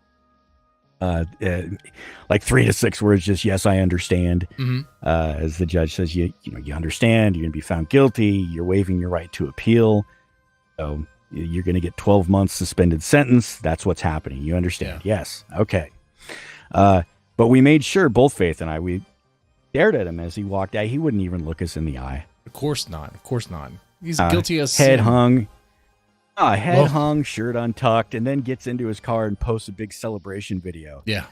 S2: Like 3 to 6 words, just yes, I understand. As the judge says, you understand, you're going to be found guilty, you're waiving your right to appeal. So you're going to get 12 months suspended sentence. That's what's happening. You understand? Yeah. Yes. Okay. But we made sure, both Faith and I, we stared at him as he walked out. He wouldn't even look us in the eye.
S1: Of course not. Of course not. He's guilty as
S2: head hung. Hung, shirt untucked, and then gets into his car and posts a big celebration video.
S1: Yeah.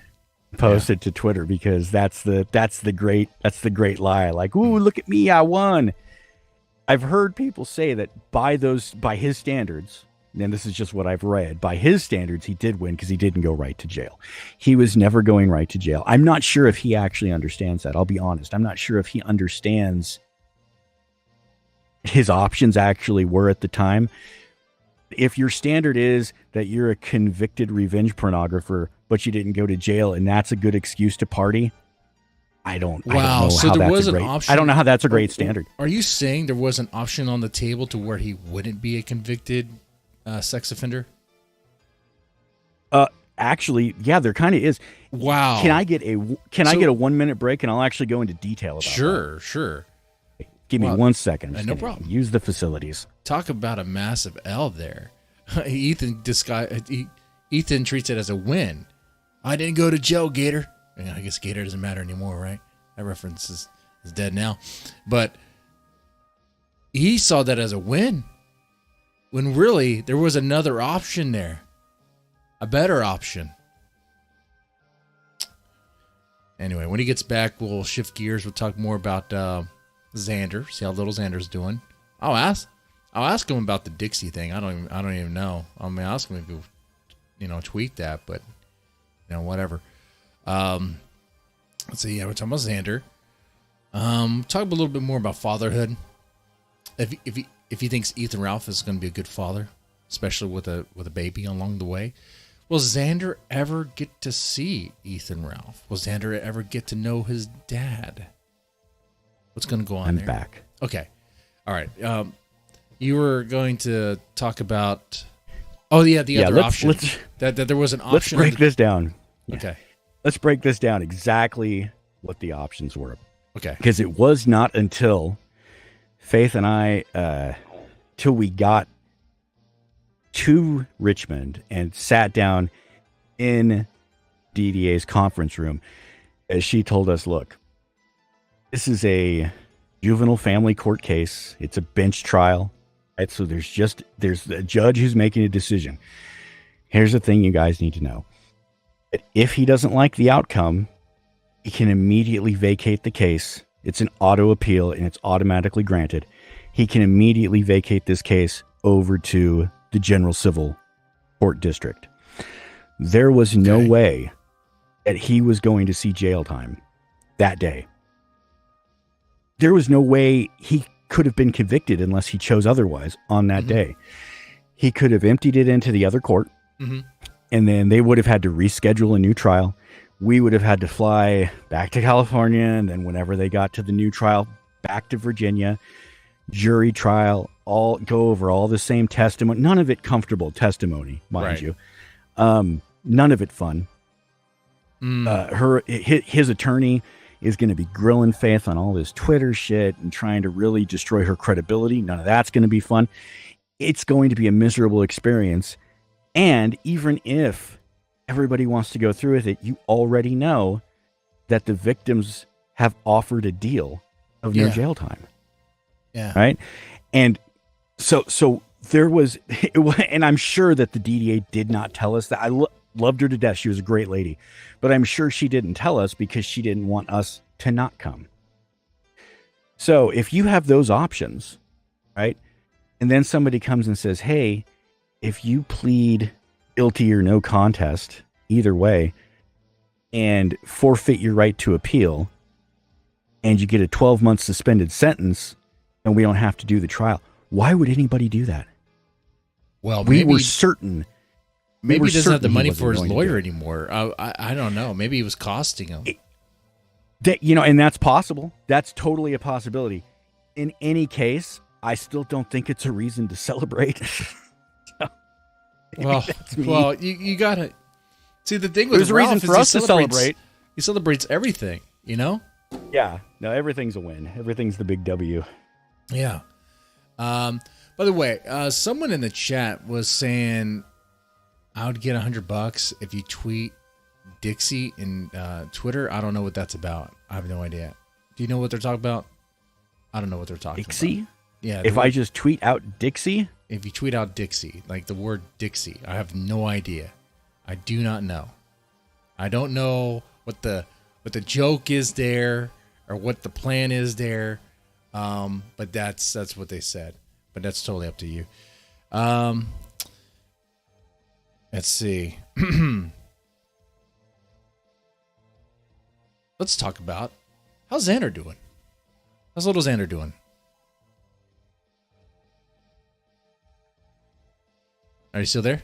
S2: Post it to Twitter because that's the great lie. Like, ooh, look at me, I won. I've heard people say that by his standards, and this is just what I've read, by his standards, he did win because he didn't go right to jail. He was never going right to jail. I'm not sure if he actually understands that. I'll be honest. I'm not sure if he understands his options actually were at the time. If your standard is that you're a convicted revenge pornographer, but you didn't go to jail, and that's a good excuse to party, I don't know how that's a great standard.
S1: Are you saying there was an option on the table to where he wouldn't be a convicted sex offender?
S2: Actually, yeah, there kind of is.
S1: Wow.
S2: Can I get a 1 minute break and I'll actually go into detail about that? Sure. Give me 1 second.
S1: No problem.
S2: Use the facilities.
S1: Talk about a massive L there. Ethan treats it as a win. I didn't go to jail, Gator. I guess Gator doesn't matter anymore, right? That reference is dead now. But he saw that as a win when really there was another option there, a better option. Anyway, when he gets back, we'll shift gears. We'll talk more about Xander, see how little Xander's doing. I'll I'll ask him about the Dixie thing. I don't even know. I mean, I'll ask him if he'll, tweet that, but whatever. Let's see. Yeah, we're talking about Xander. Talk a little bit more about fatherhood. If he thinks Ethan Ralph is going to be a good father, especially with a baby along the way. Will Xander ever get to see Ethan Ralph? Will Xander ever get to know his dad? What's going to go on there?
S2: I'm back.
S1: Okay. All right. You were going to talk about... Oh, yeah, the other option. That there was an option.
S2: Let's break this down. Yeah.
S1: Okay.
S2: Let's break this down exactly what the options were.
S1: Okay.
S2: Because it was not until Faith and I, till we got to Richmond and sat down in DDA's conference room, as she told us, look, this is a juvenile family court case. It's a bench trial. Right? So there's a judge who's making a decision. Here's the thing you guys need to know. If he doesn't like the outcome, he can immediately vacate the case. It's an auto appeal and it's automatically granted. He can immediately vacate this case over to the General Civil Court District. There was no way that he was going to see jail time that day. There was no way he could have been convicted unless he chose otherwise on that day. He could have emptied it into the other court, and then they would have had to reschedule a new trial. We would have had to fly back to California, and then whenever they got to the new trial, back to Virginia, jury trial, all go over all the same testimony. None of it comfortable testimony, mind you. None of it fun. His attorney is going to be grilling Faith on all this Twitter shit and trying to really destroy her credibility. None of that's going to be fun. It's going to be a miserable experience. And even if everybody wants to go through with it, you already know that the victims have offered a deal of no jail time. Yeah. Right. And so there was, and I'm sure that the DDA did not tell us that. I loved her to death. She was a great lady, but I'm sure she didn't tell us because she didn't want us to not come. So if you have those options, right, and then somebody comes and says, hey, if you plead guilty or no contest, either way, and forfeit your right to appeal, and you get a 12-month suspended sentence, and we don't have to do the trial, why would anybody do that?
S1: Well,
S2: we were certain.
S1: Maybe he doesn't have the money for his lawyer anymore. I don't know. Maybe it was costing him.
S2: And that's possible. That's totally a possibility. In any case, I still don't think it's a reason to celebrate.
S1: Well, you gotta see the thing with
S2: There's
S1: Ralph
S2: a reason for us to celebrate.
S1: He celebrates everything,
S2: Yeah. No, everything's a win. Everything's the big W.
S1: Yeah. By the way, someone in the chat was saying I would get $100 if you tweet Dixie in Twitter. I don't know what that's about. I have no idea. Do you know what they're talking about? I don't know what they're talking about.
S2: Dixie?
S1: Yeah.
S2: If I just tweet out Dixie?
S1: If you tweet out Dixie, like the word Dixie, I have no idea. I do not know. I don't know what the joke is there or what the plan is there. But that's what they said. But that's totally up to you. Let's see. Let's talk about how's Xander doing? How's little Xander doing? Are you still there?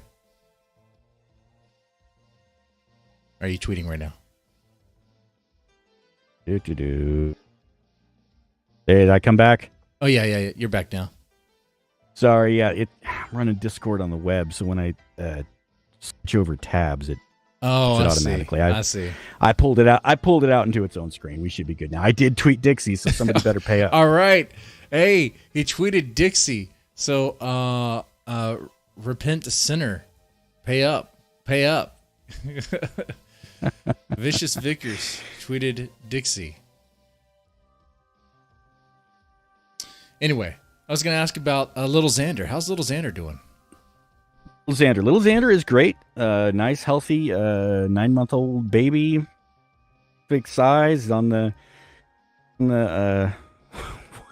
S1: Are you tweeting right now?
S2: Did I come back?
S1: Oh, yeah. You're back now.
S2: Sorry, yeah. I'm running Discord on the web, so when I switch over tabs, it automatically.
S1: I see.
S2: I pulled it out. I pulled it out into its own screen. We should be good now. I did tweet Dixie, so somebody better pay up.
S1: All right. Hey, he tweeted Dixie. So, repent sinner. Pay up. Pay up. Vicious Vickers tweeted Dixie. Anyway, I was going to ask about little Xander. How's little Xander doing?
S2: Little Xander is great. Nice, healthy, 9-month-old baby. Big size on the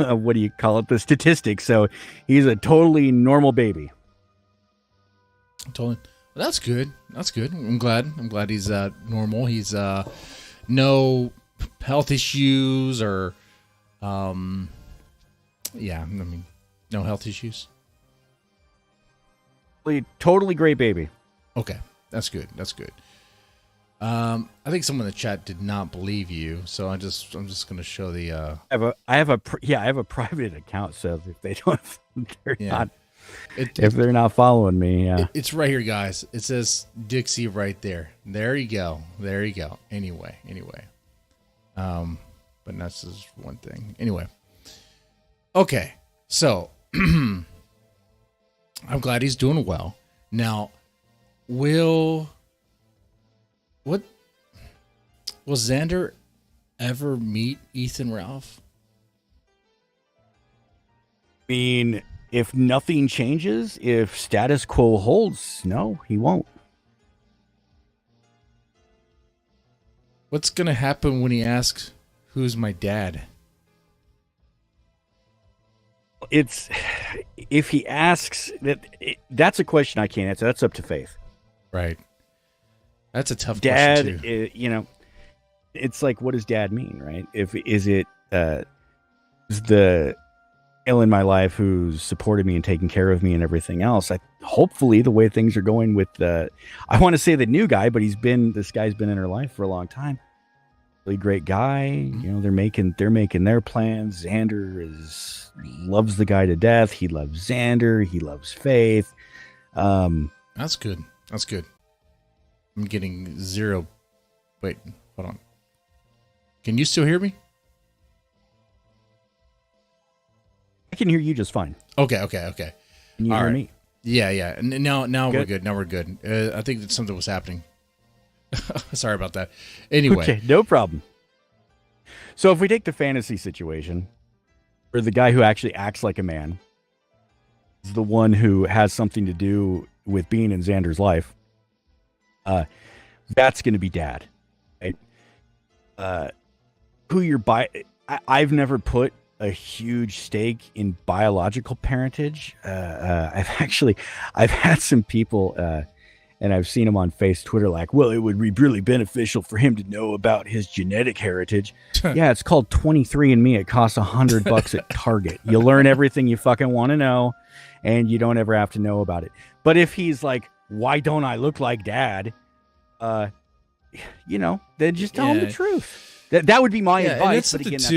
S2: what do you call it? The statistics. So he's a totally normal baby.
S1: Totally. Well, that's good. That's good. I'm glad he's normal. He's no health issues or yeah, I mean, no health issues.
S2: Totally great baby.
S1: Okay, that's good. That's good. I think someone in the chat did not believe you, so I'm just going to show the.
S2: I have a private account, so if they don't,
S1: if
S2: they're not following me,
S1: it's right here, guys. It says Dixie right there. There you go. There you go. Anyway, but that's just one thing. Anyway, okay, so I'm glad he's doing well. Now, will Xander ever meet Ethan Ralph?
S2: I mean, if nothing changes, if status quo holds, no, he won't.
S1: What's gonna happen when he asks, "Who's my dad?"
S2: It's if he asks that's a question I can't answer. That's up to Faith.
S1: Right. That's a tough
S2: question
S1: too.
S2: Dad, it's like, what does dad mean, right? Is it the L in my life who's supported me and taken care of me and everything else? Hopefully the way things are going with I want to say the new guy, but this guy's been in her life for a long time. Really great guy.
S1: Mm-hmm.
S2: They're making their plans. Xander loves the guy to death. He loves Xander. He loves Faith.
S1: That's good. That's good. I'm getting zero. Wait, hold on. Can you still hear me?
S2: I can hear you just fine.
S1: Okay.
S2: Can you
S1: All
S2: hear
S1: right.
S2: me?
S1: Yeah. And now
S2: Good.
S1: we're good. Now we're good. I think that something was happening. Sorry about that. Anyway.
S2: Okay, no problem. So if we take the fantasy situation, where the guy who actually acts like a man is the one who has something to do with being in Xander's life, that's going to be dad. Right? I've never put a huge stake in biological parentage. I've had some people, and I've seen them on Twitter, like, well, it would be really beneficial for him to know about his genetic heritage. Yeah, it's called 23andMe. It costs $100 at Target. You learn everything you fucking want to know, and you don't ever have to know about it. But if he's like, why don't I look like dad? Then just tell him the truth. That would be my advice. But again, that's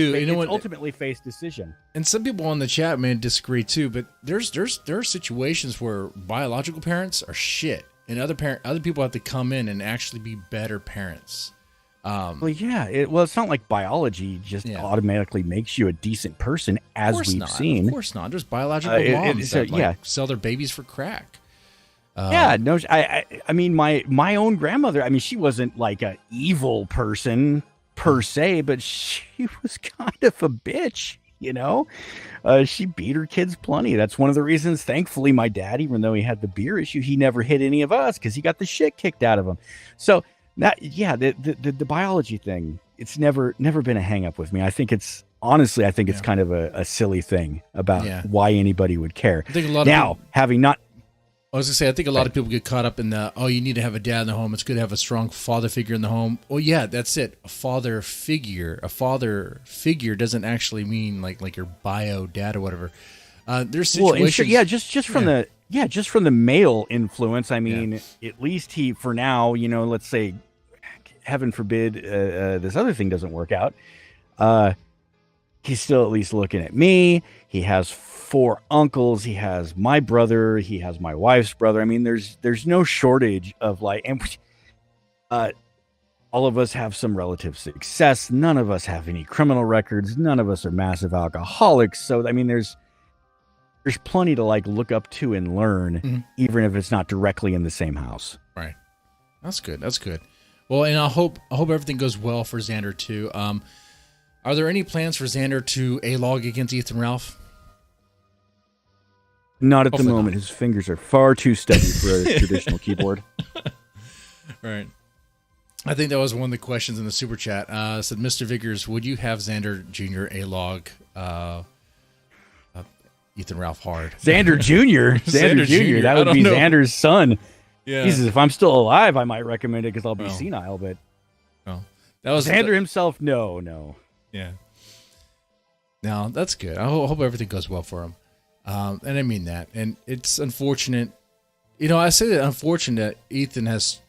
S2: ultimately Faith's decision.
S1: And some people on the chat may disagree too, but there are situations where biological parents are shit, and other people have to come in and actually be better parents.
S2: It's not like biology just automatically makes you a decent person, as we've seen.
S1: Of course not. There's biological moms that sell their babies for crack.
S2: I mean, my own grandmother, I mean, she wasn't like an evil person per se, but she was kind of a bitch, she beat her kids plenty. That's one of the reasons, thankfully, my dad, even though he had the beer issue, he never hit any of us because he got the shit kicked out of him. So the biology thing, it's never been a hang up with me. I think it's kind of a silly thing about why anybody would care.
S1: I think a lot of
S2: people,
S1: I was going to say, I think a lot of people get caught up in you need to have a dad in the home. It's good to have a strong father figure in the home. Well, yeah, that's it. A father figure. A father figure doesn't actually mean like your bio dad or whatever. There's situations.
S2: Just from the male influence. I mean, at least he, for now, let's say, heaven forbid, this other thing doesn't work out. He's still at least looking at me. He has 4 uncles. He has my brother. He has my wife's brother. I mean, there's no shortage of all of us have some relative success. None of us have any criminal records. None of us are massive alcoholics. So, I mean, there's plenty to look up to and learn, even if it's not directly in the same house.
S1: Right. That's good. That's good. Well, and I hope everything goes well for Xander too. Are there any plans for Xander to A-log against Ethan Ralph?
S2: Not at the moment. His fingers are far too stubby for a traditional keyboard.
S1: Right. I think that was one of the questions in the super chat. Said, Mr. Vickers, would you have Xander Jr. A-log Ethan Ralph hard.
S2: Xander Jr. Xander Jr. That would be Xander's son.
S1: Yeah.
S2: Jesus, if I'm still alive, I might recommend it because I'll be senile. But
S1: that was
S2: Xander himself. No.
S1: Yeah. No, that's good. I hope everything goes well for him. And I mean that. And it's unfortunate. I say that unfortunate that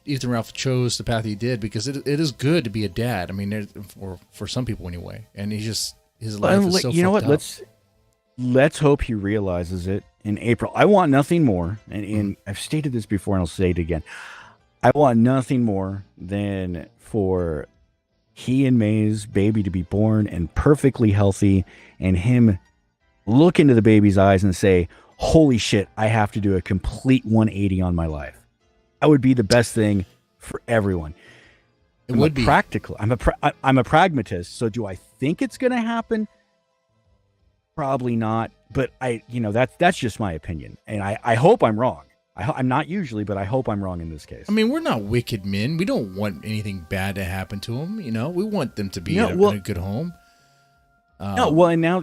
S1: Ethan Ralph chose the path he did because it is good to be a dad. I mean, for some people anyway. And his life is so fucked up.
S2: Let's hope he realizes it in April. I want nothing more, and I've stated this before and I'll say it again. I want nothing more than for he and May's baby to be born and perfectly healthy, and him look into the baby's eyes and say, holy shit, I have to do a complete 180 on my life. That would be the best thing for everyone.
S1: It would be
S2: practical. I'm a pragmatist. So do I think it's going to happen? Probably not. But that's just my opinion. And I hope I'm wrong. I'm not usually, but I hope I'm wrong in this case.
S1: I mean, we're not wicked men. We don't want anything bad to happen to them. We want them to be in a good home.
S2: And now,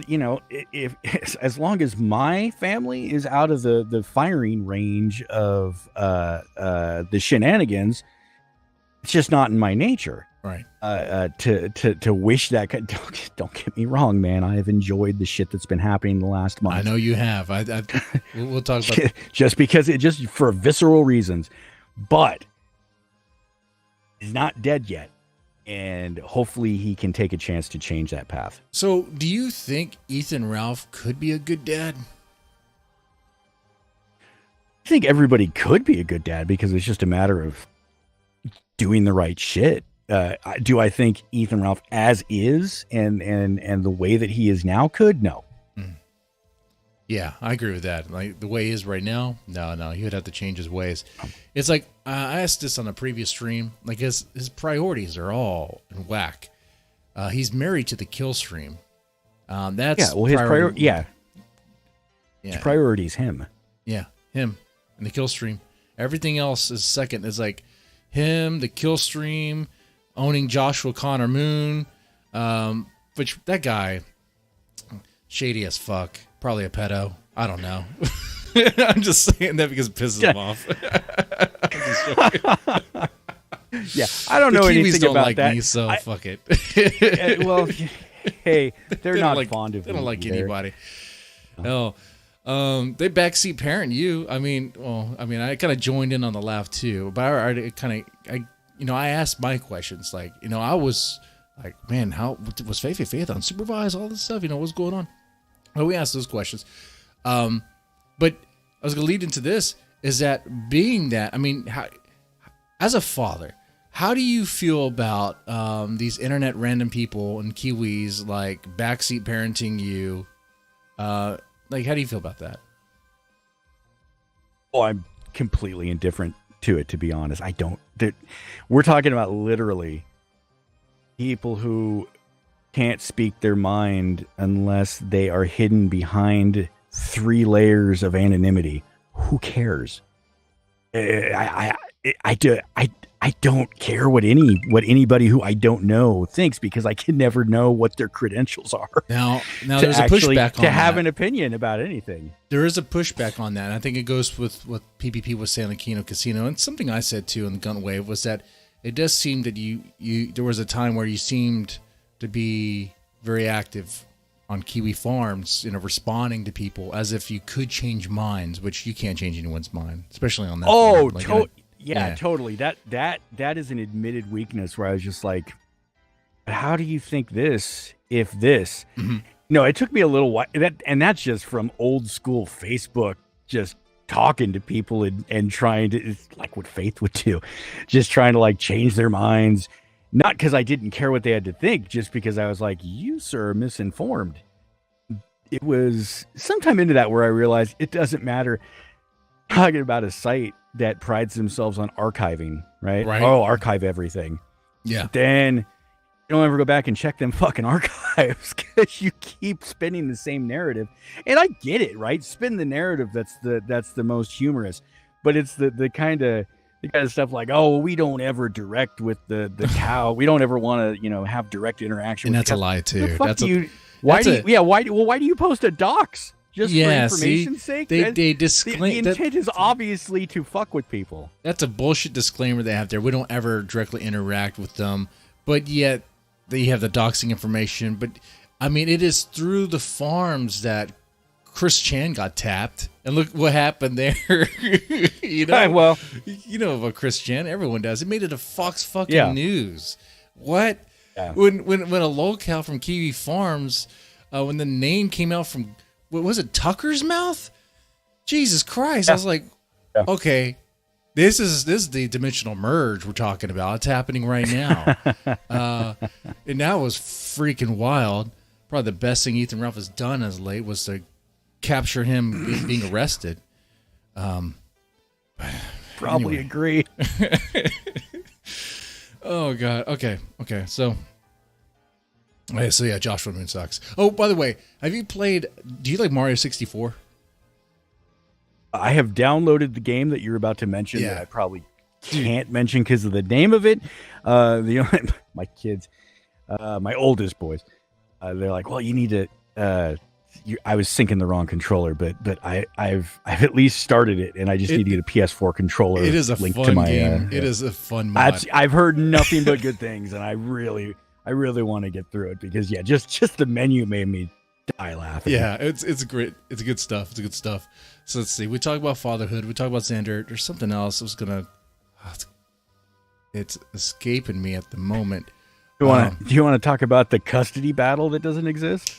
S2: if as long as my family is out of the firing range of the shenanigans, it's just not in my nature.
S1: Right.
S2: To wish that. Don't get me wrong, man. I have enjoyed the shit that's been happening the last month.
S1: I know you have. We'll talk about
S2: just for visceral reasons, but he's not dead yet, and hopefully he can take a chance to change that path.
S1: So, do you think Ethan Ralph could be a good dad?
S2: I think everybody could be a good dad because it's just a matter of doing the right shit. Do I think Ethan Ralph as is and the way that he is now could? No.
S1: Yeah, I agree with that. Like the way he is right now, no, he would have to change his ways. It's like I asked this on a previous stream. Like his priorities are all in whack. He's married to the kill stream. That's
S2: his priority. Yeah, his priority is him.
S1: Yeah, him and the kill stream. Everything else is second. It's like him, the kill stream, owning Joshua Connor Moon, which that guy, shady as fuck. Probably a pedo. I don't know. I'm just saying that because it pisses him off.
S2: Yeah, I don't know anything
S1: don't
S2: about
S1: like
S2: that.
S1: Me, so fuck it.
S2: Well, hey, they're not
S1: like,
S2: fond of me.
S1: They don't like
S2: either.
S1: anybody. No. They backseat parent you. I I kind of joined in on the laugh too, but I asked my questions. Like, I was like, man, how was Faith unsupervised? All this stuff, what's going on? Well, we asked those questions. But I was going to lead into this is that being that, as a father, how do you feel about these internet random people and Kiwis like backseat parenting you? Like, how do you feel about that?
S2: Oh, I'm completely indifferent to it, to be honest. We're talking about literally people who can't speak their mind unless they are hidden behind 3 layers of anonymity. Who cares? I don't care what anybody who I don't know thinks because I can never know what their credentials are.
S1: Now there's a pushback on
S2: to have
S1: that.
S2: an opinion about anything.
S1: There is a pushback on that. And I think it goes with what PPP was saying on Kino Casino, and something I said too in the GUNTWAVE was that it does seem that you there was a time where you seemed to be very active on Kiwi farms, responding to people as if you could change minds, which you can't change anyone's mind, especially on that.
S2: Oh, totally. That is an admitted weakness where I was just like, how do you think this, if this? Mm-hmm. No, it took me a little while. That's just from old school Facebook, just talking to people and trying to, it's like what Faith would do, just trying to like change their minds. Not because I didn't care what they had to think, just because I was like, you, sir, are misinformed. It was sometime into that where I realized it doesn't matter. Talking about a site that prides themselves on archiving, right? Oh, archive everything.
S1: Yeah.
S2: But then you don't ever go back and check them fucking archives because you keep spinning the same narrative. And I get it, right? Spin the narrative that's the most humorous. But it's the kind of stuff like, oh, we don't ever direct with the cow. We don't ever want to, have direct interaction.
S1: And
S2: with
S1: that's
S2: the cow.
S1: a lie too.
S2: Why do you post a docs? just for
S1: Yeah,
S2: information's sake.
S1: they
S2: the
S1: disclaim that
S2: intent is obviously to fuck with people.
S1: that's a bullshit disclaimer they have there. We don't ever directly interact with them, but yet they have the doxing information. But I mean, it is through the farms that Chris Chan got tapped, and look what happened there. You know,
S2: Well,
S1: you know about Chris Chan. Everyone does. It made it a Fox fucking
S2: Yeah.
S1: News. What?
S2: Yeah.
S1: When a locale from Kiwi Farms, when the name came out from, what was it, Tucker's mouth? Jesus Christ! I was like, okay, this is the dimensional merge we're talking about. It's happening right now, and that was freaking wild. Probably the best thing Ethan Ralph has done as late was to capture him being arrested.
S2: probably agree.
S1: Oh God. Okay. So yeah, Joshua Moon sucks. Oh, by the way, have you played? Do you like Mario 64?
S2: I have downloaded the game that you're about to mention
S1: Yeah.
S2: that I probably can't mention because of the name of it. My kids, my oldest boys, they're like, well, you need to. I was syncing the wrong controller, but I've at least started it, and I just need to get a PS4 controller.
S1: It is a
S2: linked
S1: fun
S2: to my,
S1: game. It is a fun mod.
S2: I've heard nothing but good things, and I really want to get through it because just the menu made me die laughing.
S1: Yeah, it's great. It's good stuff. It's good stuff. So let's see. We talk about fatherhood. We talk about Xander. There's something else. I was gonna. It's escaping me at the moment.
S2: Do you want to talk about the custody battle that doesn't exist?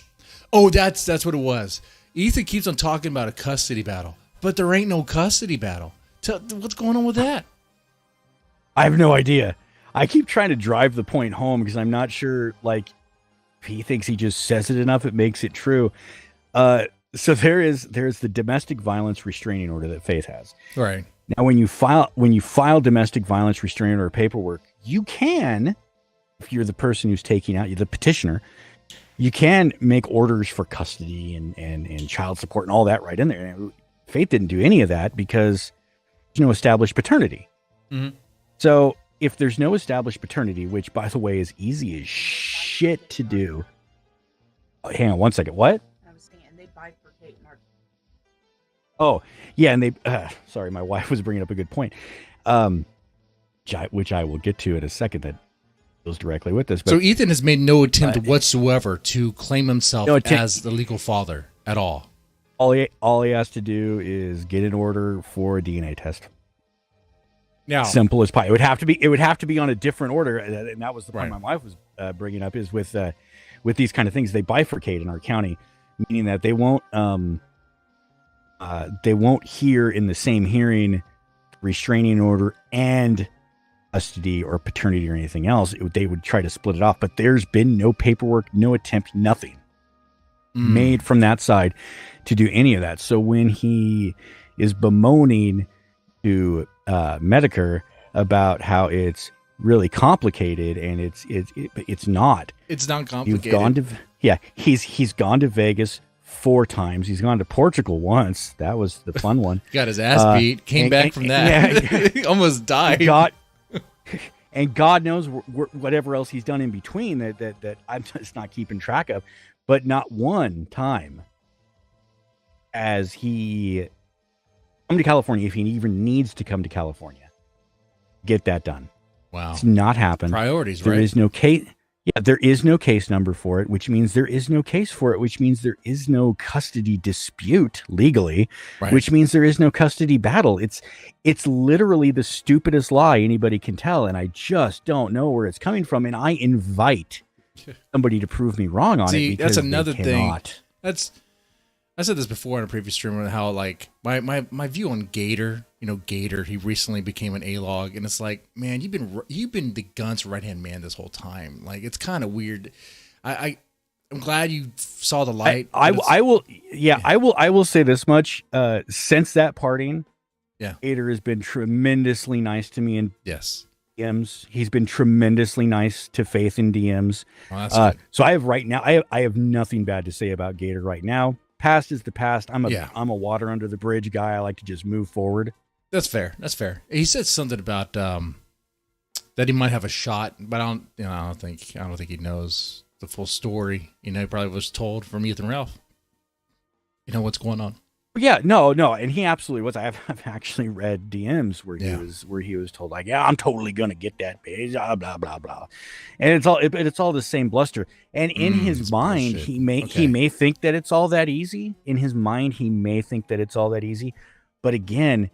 S1: Oh, that's what it was. Ethan keeps on talking about a custody battle, but there ain't no custody battle. What's going on with that?
S2: I have no idea. I keep trying to drive the point home because I'm not sure, like, if he thinks he just says it enough, it makes it true. So there's the domestic violence restraining order that Faith has.
S1: Right.
S2: Now, when you file domestic violence restraining order paperwork, you can, if you're the person who's taking out, you're the petitioner, you can make orders for custody and child support and all that right in there. And Faith didn't do any of that because there's no established paternity.
S1: Mm-hmm.
S2: So if there's no established paternity, which, by the way, is easy as shit to do. Oh, hang on one second. What?
S3: I was saying they bifurcate Mark.
S2: Oh, yeah. And they, sorry, my wife was bringing up a good point, which I will get to in a second that goes directly with this. But,
S1: So Ethan has made no attempt whatsoever to claim himself as the legal father at all.
S2: all he has to do is get an order for a DNA test.
S1: Now,
S2: Simple as pie. It would have to be on a different order, and that was the point
S1: Right.
S2: my wife was bringing up. Is with these kind of things, they bifurcate in our county, meaning that they won't hear in the same hearing restraining order and custody or paternity or anything else. They would try to split it off, but there's been no paperwork, no attempt, nothing made from that side to do any of that. So when he is bemoaning to Medicare about how it's really complicated, and it's not.
S1: it's not
S2: You've
S1: complicated.
S2: gone to he's gone to Vegas 4 times. He's gone to Portugal once. That was the fun one.
S1: Got his ass beat. Came back from that.
S2: yeah.
S1: He almost died.
S2: God knows whatever else he's done in between that I'm just not keeping track of. But not one time as he come to California, if he even needs to come to California, get that done.
S1: Wow.
S2: It's not happened.
S1: Priorities,
S2: There
S1: right?
S2: is no case. Yeah, there is no case number for it, which means there is no case for it, which means there is no custody dispute legally,
S1: Right.
S2: which means there is no custody battle. It's literally the stupidest lie anybody can tell, and I just don't know where it's coming from. And I invite somebody to prove me wrong on
S1: See,
S2: it. Because
S1: that's another
S2: they
S1: thing.
S2: cannot.
S1: I said this before in a previous stream on how, like, my view on Gator, Gator, he recently became an A-log, and it's like, man, you've been the Gunt's right-hand man this whole time. Like, it's kind of weird. I'm glad you saw the light.
S2: I will say this much. Since that parting,
S1: Yeah.
S2: Gator has been tremendously nice to me in
S1: Yes.
S2: DMs. He's been tremendously nice to Faith in DMs.
S1: Well, that's good.
S2: So I have right now, I have nothing bad to say about Gator right now. Past is the past. I'm a water under the bridge guy. I like to just move forward.
S1: That's fair. That's fair. He said something about that he might have a shot, but I don't think he knows the full story. He probably was told from Ethan Ralph. You know what's going on.
S2: Yeah, no, and he absolutely was. I've actually read DMs where he was told like, yeah, I'm totally gonna get that page, blah blah blah blah, and it's all the same bluster. And in his mind,
S1: bullshit.
S2: he may think that it's all that easy. In his mind, he may think that it's all that easy, but again,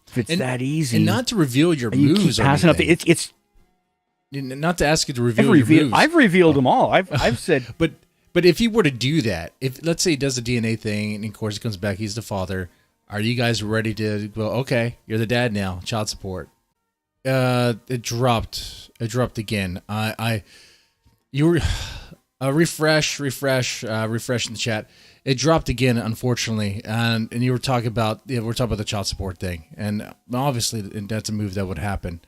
S2: if it's that easy,
S1: and not to reveal your
S2: you
S1: moves,
S2: keep passing up. It's
S1: not to ask you to reveal your moves.
S2: I've revealed them all. I've said,
S1: But if he were to do that, if let's say he does the DNA thing, and of course he comes back, he's the father. Are you guys ready to go? Okay, you're the dad now. Child support. It dropped. It dropped again. You were refresh in the chat. It dropped again, unfortunately. And you were talking about we're talking about the child support thing, and obviously that's a move that would happen.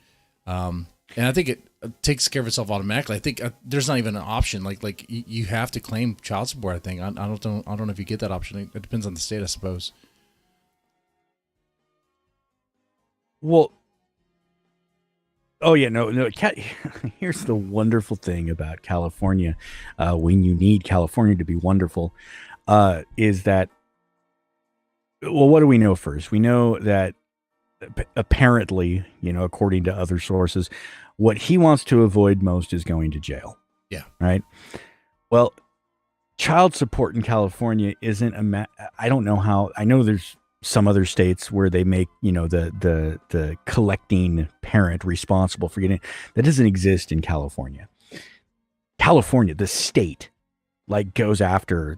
S1: And I think it takes care of itself automatically. I think there's not even an option. Like you have to claim child support. I think I don't know if you get that option. It depends on the state, I suppose.
S2: Well, oh yeah, no. Here's the wonderful thing about California. When you need California to be wonderful, is that, well, what do we know first? We know that apparently, according to other sources, what he wants to avoid most is going to jail.
S1: Yeah.
S2: Right. Well, child support in California isn't I don't know how. I know there's some other states where they make, the collecting parent responsible for getting. That doesn't exist in California. California, the state, goes after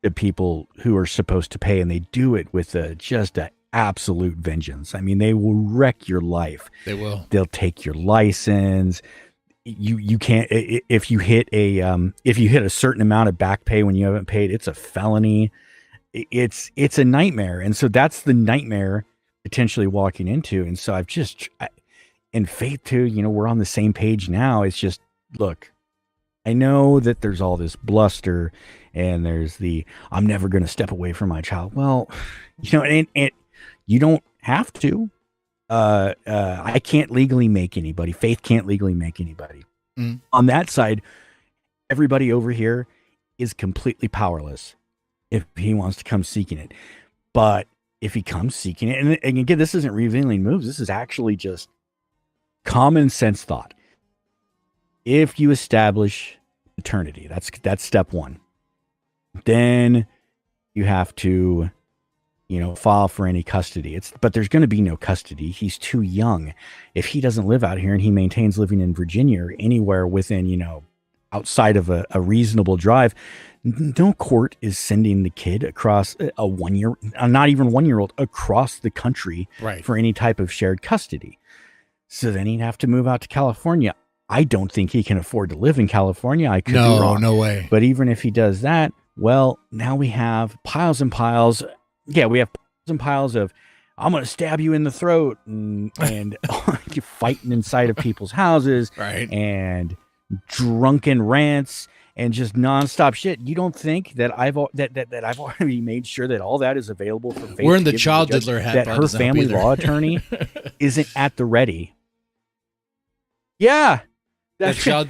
S2: the people who are supposed to pay, and they do it with just a absolute vengeance. I mean, they will wreck your life.
S1: They will. They'll take your
S2: license. You can't, if you hit a certain amount of back pay when you haven't paid, it's a felony. It's a nightmare. And so that's the nightmare potentially walking into. And so in Faith too, we're on the same page now. It's just, look, I know that there's all this bluster and there's I'm never going to step away from my child. Well, and you don't have to. I can't legally make anybody. Faith can't legally make anybody. On that side, everybody over here is completely powerless if he wants to come seeking it. But if he comes seeking it, and again, this isn't revealing moves. This is actually just common sense thought. If you establish paternity, that's step one. Then you have to, file for any custody. But there's going to be no custody. He's too young. If he doesn't live out here and he maintains living in Virginia or anywhere within, outside of a reasonable drive, no court is sending the kid across a 1 year, not even 1 year old, across the country for any type of shared custody. So then he'd have to move out to California. I don't think he can afford to live in California. I could be wrong.
S1: No way.
S2: But even if he does that, well, now we have piles and piles. Yeah, we have piles and piles of, I'm going to stab you in the throat, and you're fighting inside of people's houses, and drunken rants and just nonstop shit. You don't think that I've already made sure that all that is available for Faith?
S1: We're in the child diddler hat.
S2: That her family law attorney isn't at the ready. Yeah.
S1: The child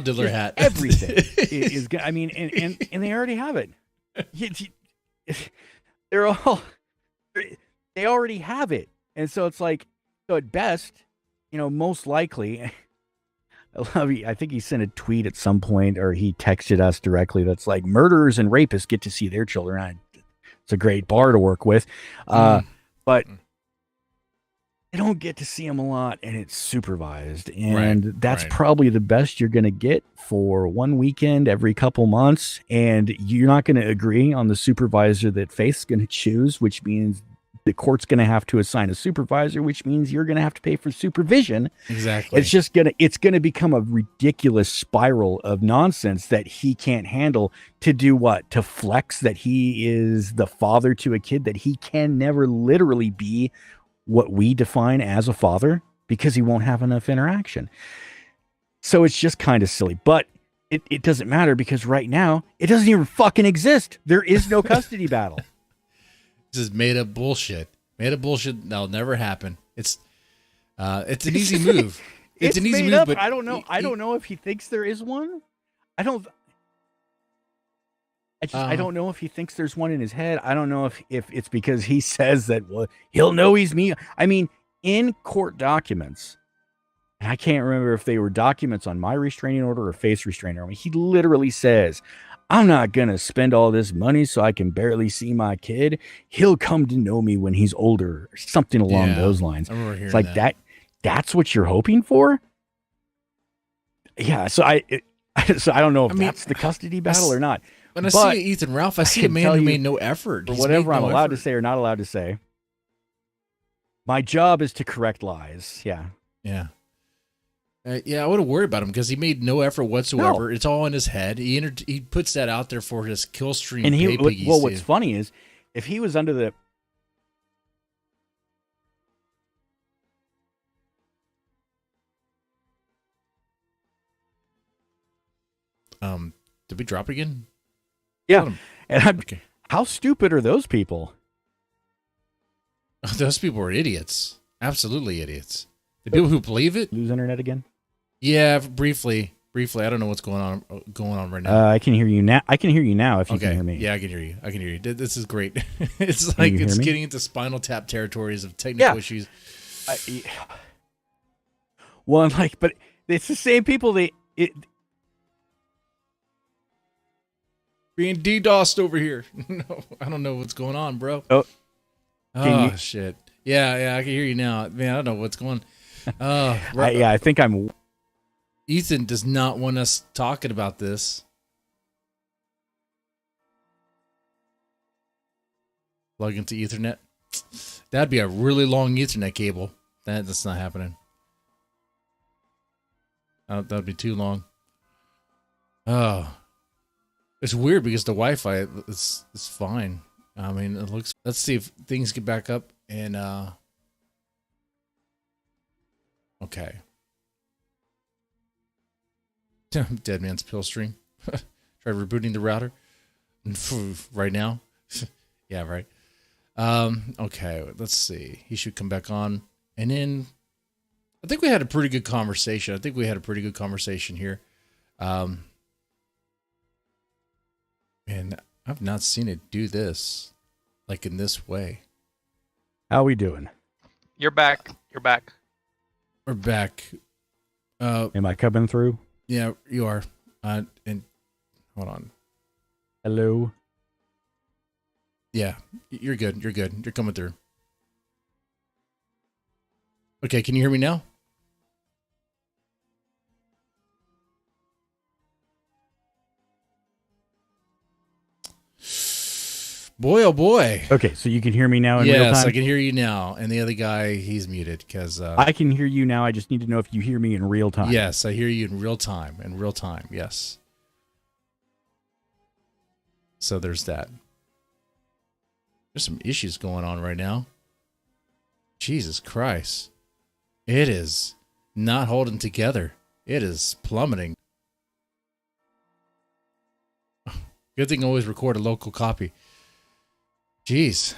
S1: diddler hat.
S2: Everything is good. I mean, and they already have it. They already have it. And so it's like, so at best, most likely, I think he sent a tweet at some point, or he texted us directly that's like, murderers and rapists get to see their children. It's a great bar to work with. But I don't get to see them a lot, and it's supervised. And that's probably the best you're going to get for one weekend every couple months. And you're not going to agree on the supervisor that Faith's going to choose, which means the court's going to have to assign a supervisor, which means you're going to have to pay for supervision.
S1: Exactly.
S2: It's going to become a ridiculous spiral of nonsense that he can't handle. To do what? To flex that he is the father to a kid that he can never literally be what we define as a father, because he won't have enough interaction. So it's just kind of silly, but it doesn't matter, because right now it doesn't even fucking exist. There is no custody battle.
S1: This is made up bullshit. That'll never happen. It's an easy move. It's an easy move, but
S2: I don't know. I don't know if he thinks there is one. I don't. I don't know if he thinks there's one in his head. I don't know if it's because he says that, well, he'll know he's me. I mean, in court documents, and I can't remember if they were documents on my restraining order or face restraining order. I mean, he literally says, I'm not going to spend all this money so I can barely see my kid. He'll come to know me when he's older, or something along those lines.
S1: I remember hearing
S2: it's like that's what you're hoping for? Yeah, so I don't know if that's the custody battle or not.
S1: When I see Ethan Ralph, I see a man who made no effort.
S2: For whatever I'm allowed to say or not allowed to say, my job is to correct lies. Yeah.
S1: Yeah. I wouldn't worry about him because he made no effort whatsoever. No. It's all in his head. He puts that out there for his kill stream.
S2: And what's funny is if he was under the
S1: did we drop again?
S2: Yeah. And how stupid are those people?
S1: Those people are idiots. Absolutely idiots. The people who believe it.
S2: Lose internet again?
S1: Yeah, briefly. I don't know what's going on right now.
S2: I can hear you now. I can hear you now if you can hear me.
S1: Yeah, I can hear you. This is great. It's like it's getting into Spinal Tap territories of technical issues.
S2: Well, I'm like, but it's the same people.
S1: Being DDoSed over here. No, I don't know what's going on, bro.
S2: Oh,
S1: shit. Yeah, I can hear you now. Man, I don't know what's going on.
S2: I think I'm...
S1: Ethan does not want us talking about this. Plug into Ethernet. That'd be a really long Ethernet cable. That's not happening. That'd be too long. Oh. It's weird because the Wi-Fi is fine. I mean, it looks... Let's see if things get back up and... Okay. Dead man's pill stream. Try rebooting the router. Right now. Yeah, right. Okay, let's see. He should come back on. And then... I think we had a pretty good conversation. Here. And I've not seen it do this, like in this way.
S2: How we doing?
S4: You're back.
S1: We're back.
S2: Am I coming through?
S1: Yeah, you are. And hold on.
S2: Hello.
S1: Yeah, you're good. You're coming through. Okay, can you hear me now? Boy, oh boy.
S2: Okay, so you can hear me now in real time?
S1: Yes, I can hear you now. And the other guy, he's muted because...
S2: I can hear you now. I just need to know if you hear me in real time.
S1: Yes, I hear you in real time. Yes. So there's that. There's some issues going on right now. Jesus Christ. It is not holding together. It is plummeting. Good thing always record a local copy. Jeez.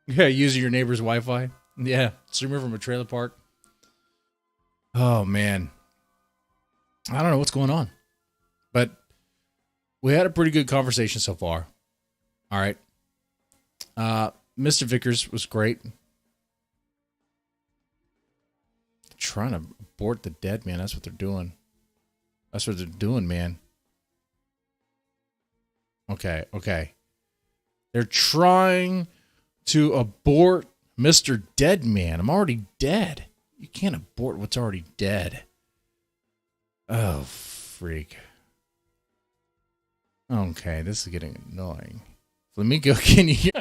S1: Yeah, using your neighbor's Wi-Fi. Yeah, streamer from a trailer park. Oh, man. I don't know what's going on. But we had a pretty good conversation so far. All right. Mr. Vickers was great. Trying to abort the dead, man. That's what they're doing. Man. Okay. They're trying to abort Mr. Dead Man. I'm already dead. You can't abort what's already dead. Oh, freak. Okay, this is getting annoying. Flamingo, can you...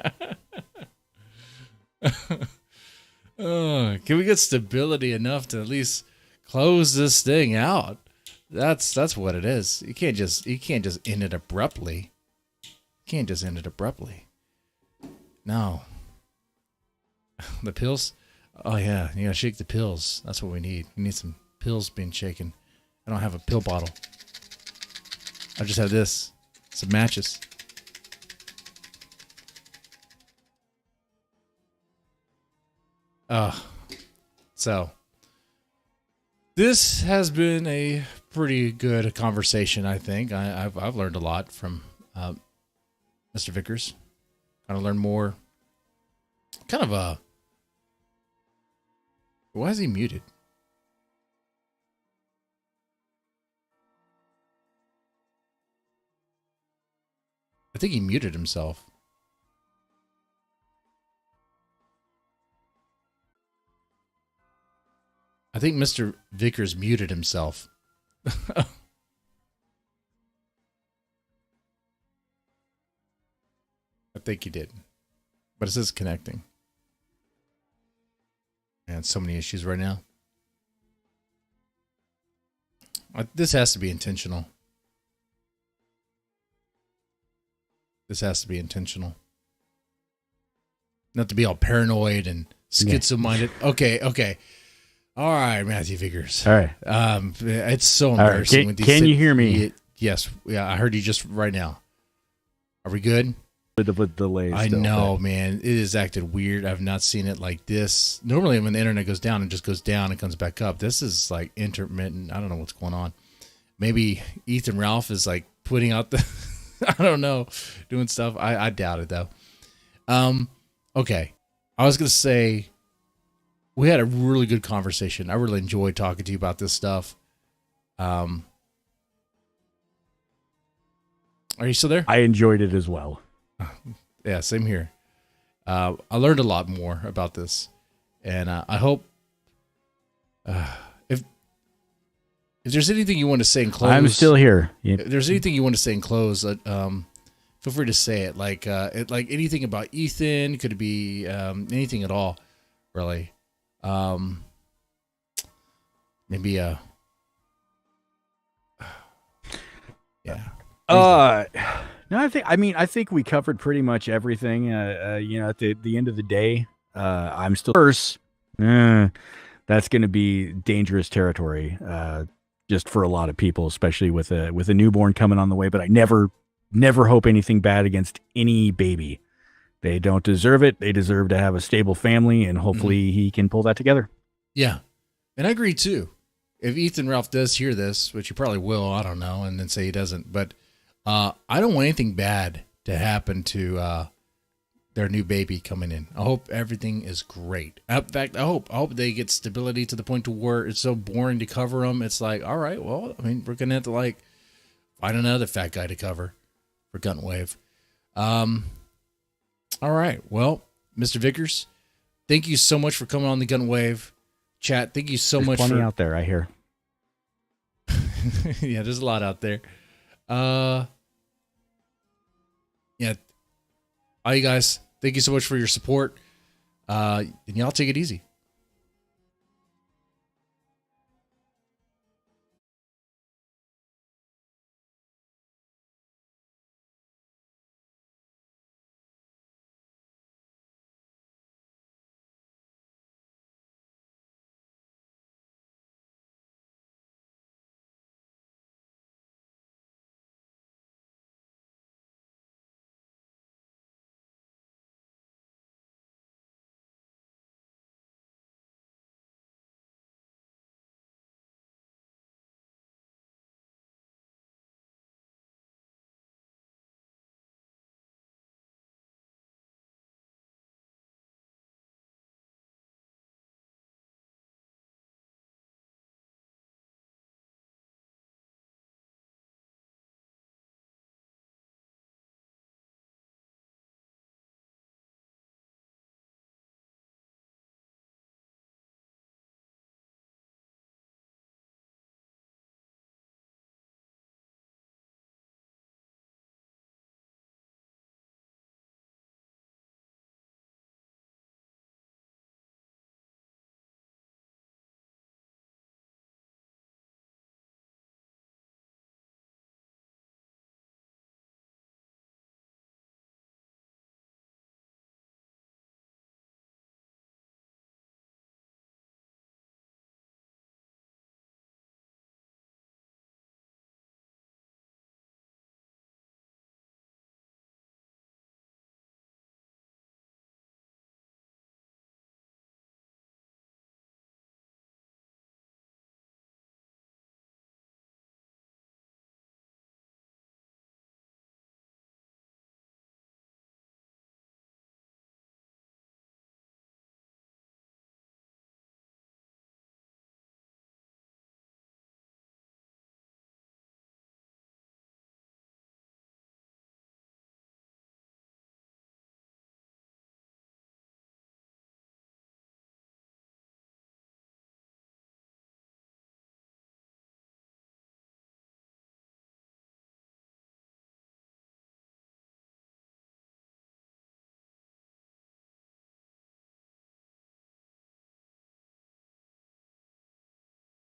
S1: Can we get stability enough to at least close this thing out? That's what it is. You can't just end it abruptly. No. The pills? Oh yeah, you gotta shake the pills. That's what we need. We need some pills being shaken. I don't have a pill bottle. I just have this. Some matches. So this has been a pretty good conversation, I think. I've learned a lot from Mr. Vickers. Kind of learn more. Kind of a. Why is he muted? I think he muted himself. I think Mr. Vickers muted himself. I think he did. But it says connecting. And so many issues right now. This has to be intentional. This has to be intentional. Not to be all paranoid and schizo-minded. Yeah. Okay. All right, Matthew Vickers.
S2: All right.
S1: It's so embarrassing.
S2: Right. Can you hear me?
S1: Yes. Yeah, I heard you just right now. Are we good?
S2: With the delays.
S1: I know, man. It has acted weird. I've not seen it like this. Normally, when the internet goes down, it just goes down and comes back up. This is like intermittent. I don't know what's going on. Maybe Ethan Ralph is like putting out the, I don't know, doing stuff. I doubt it, though. Okay. I was going to say, we had a really good conversation. I really enjoyed talking to you about this stuff. Are you still there?
S2: I enjoyed it as well.
S1: Yeah, same here. I learned a lot more about this, and I hope if there's anything you want to say in close,
S2: I'm still here.
S1: If there's anything you want to say in close, feel free to say it. Like anything about Ethan, could it be anything at all, really. Maybe yeah.
S2: No, I think we covered pretty much everything. At the end of the day, I'm still worse. That's going to be dangerous territory, just for a lot of people, especially with a newborn coming on the way. But I never hope anything bad against any baby. They don't deserve it. They deserve to have a stable family, and hopefully he can pull that together.
S1: Yeah, and I agree too. If Ethan Ralph does hear this, which he probably will, I don't know, and then say he doesn't, but. I don't want anything bad to happen to their new baby coming in. I hope everything is great. In fact, I hope they get stability to the point to where it's so boring to cover them. It's like, all right, well, I mean, we're gonna have to like find another fat guy to cover for GUNTWAVE. All right, well, Mr. Vickers, thank you so much for coming on the GUNTWAVE chat. Thank you so much.
S2: Plenty out there, I hear.
S1: Yeah, there's a lot out there. Yeah. All you guys, thank you so much for your support. And y'all take it easy.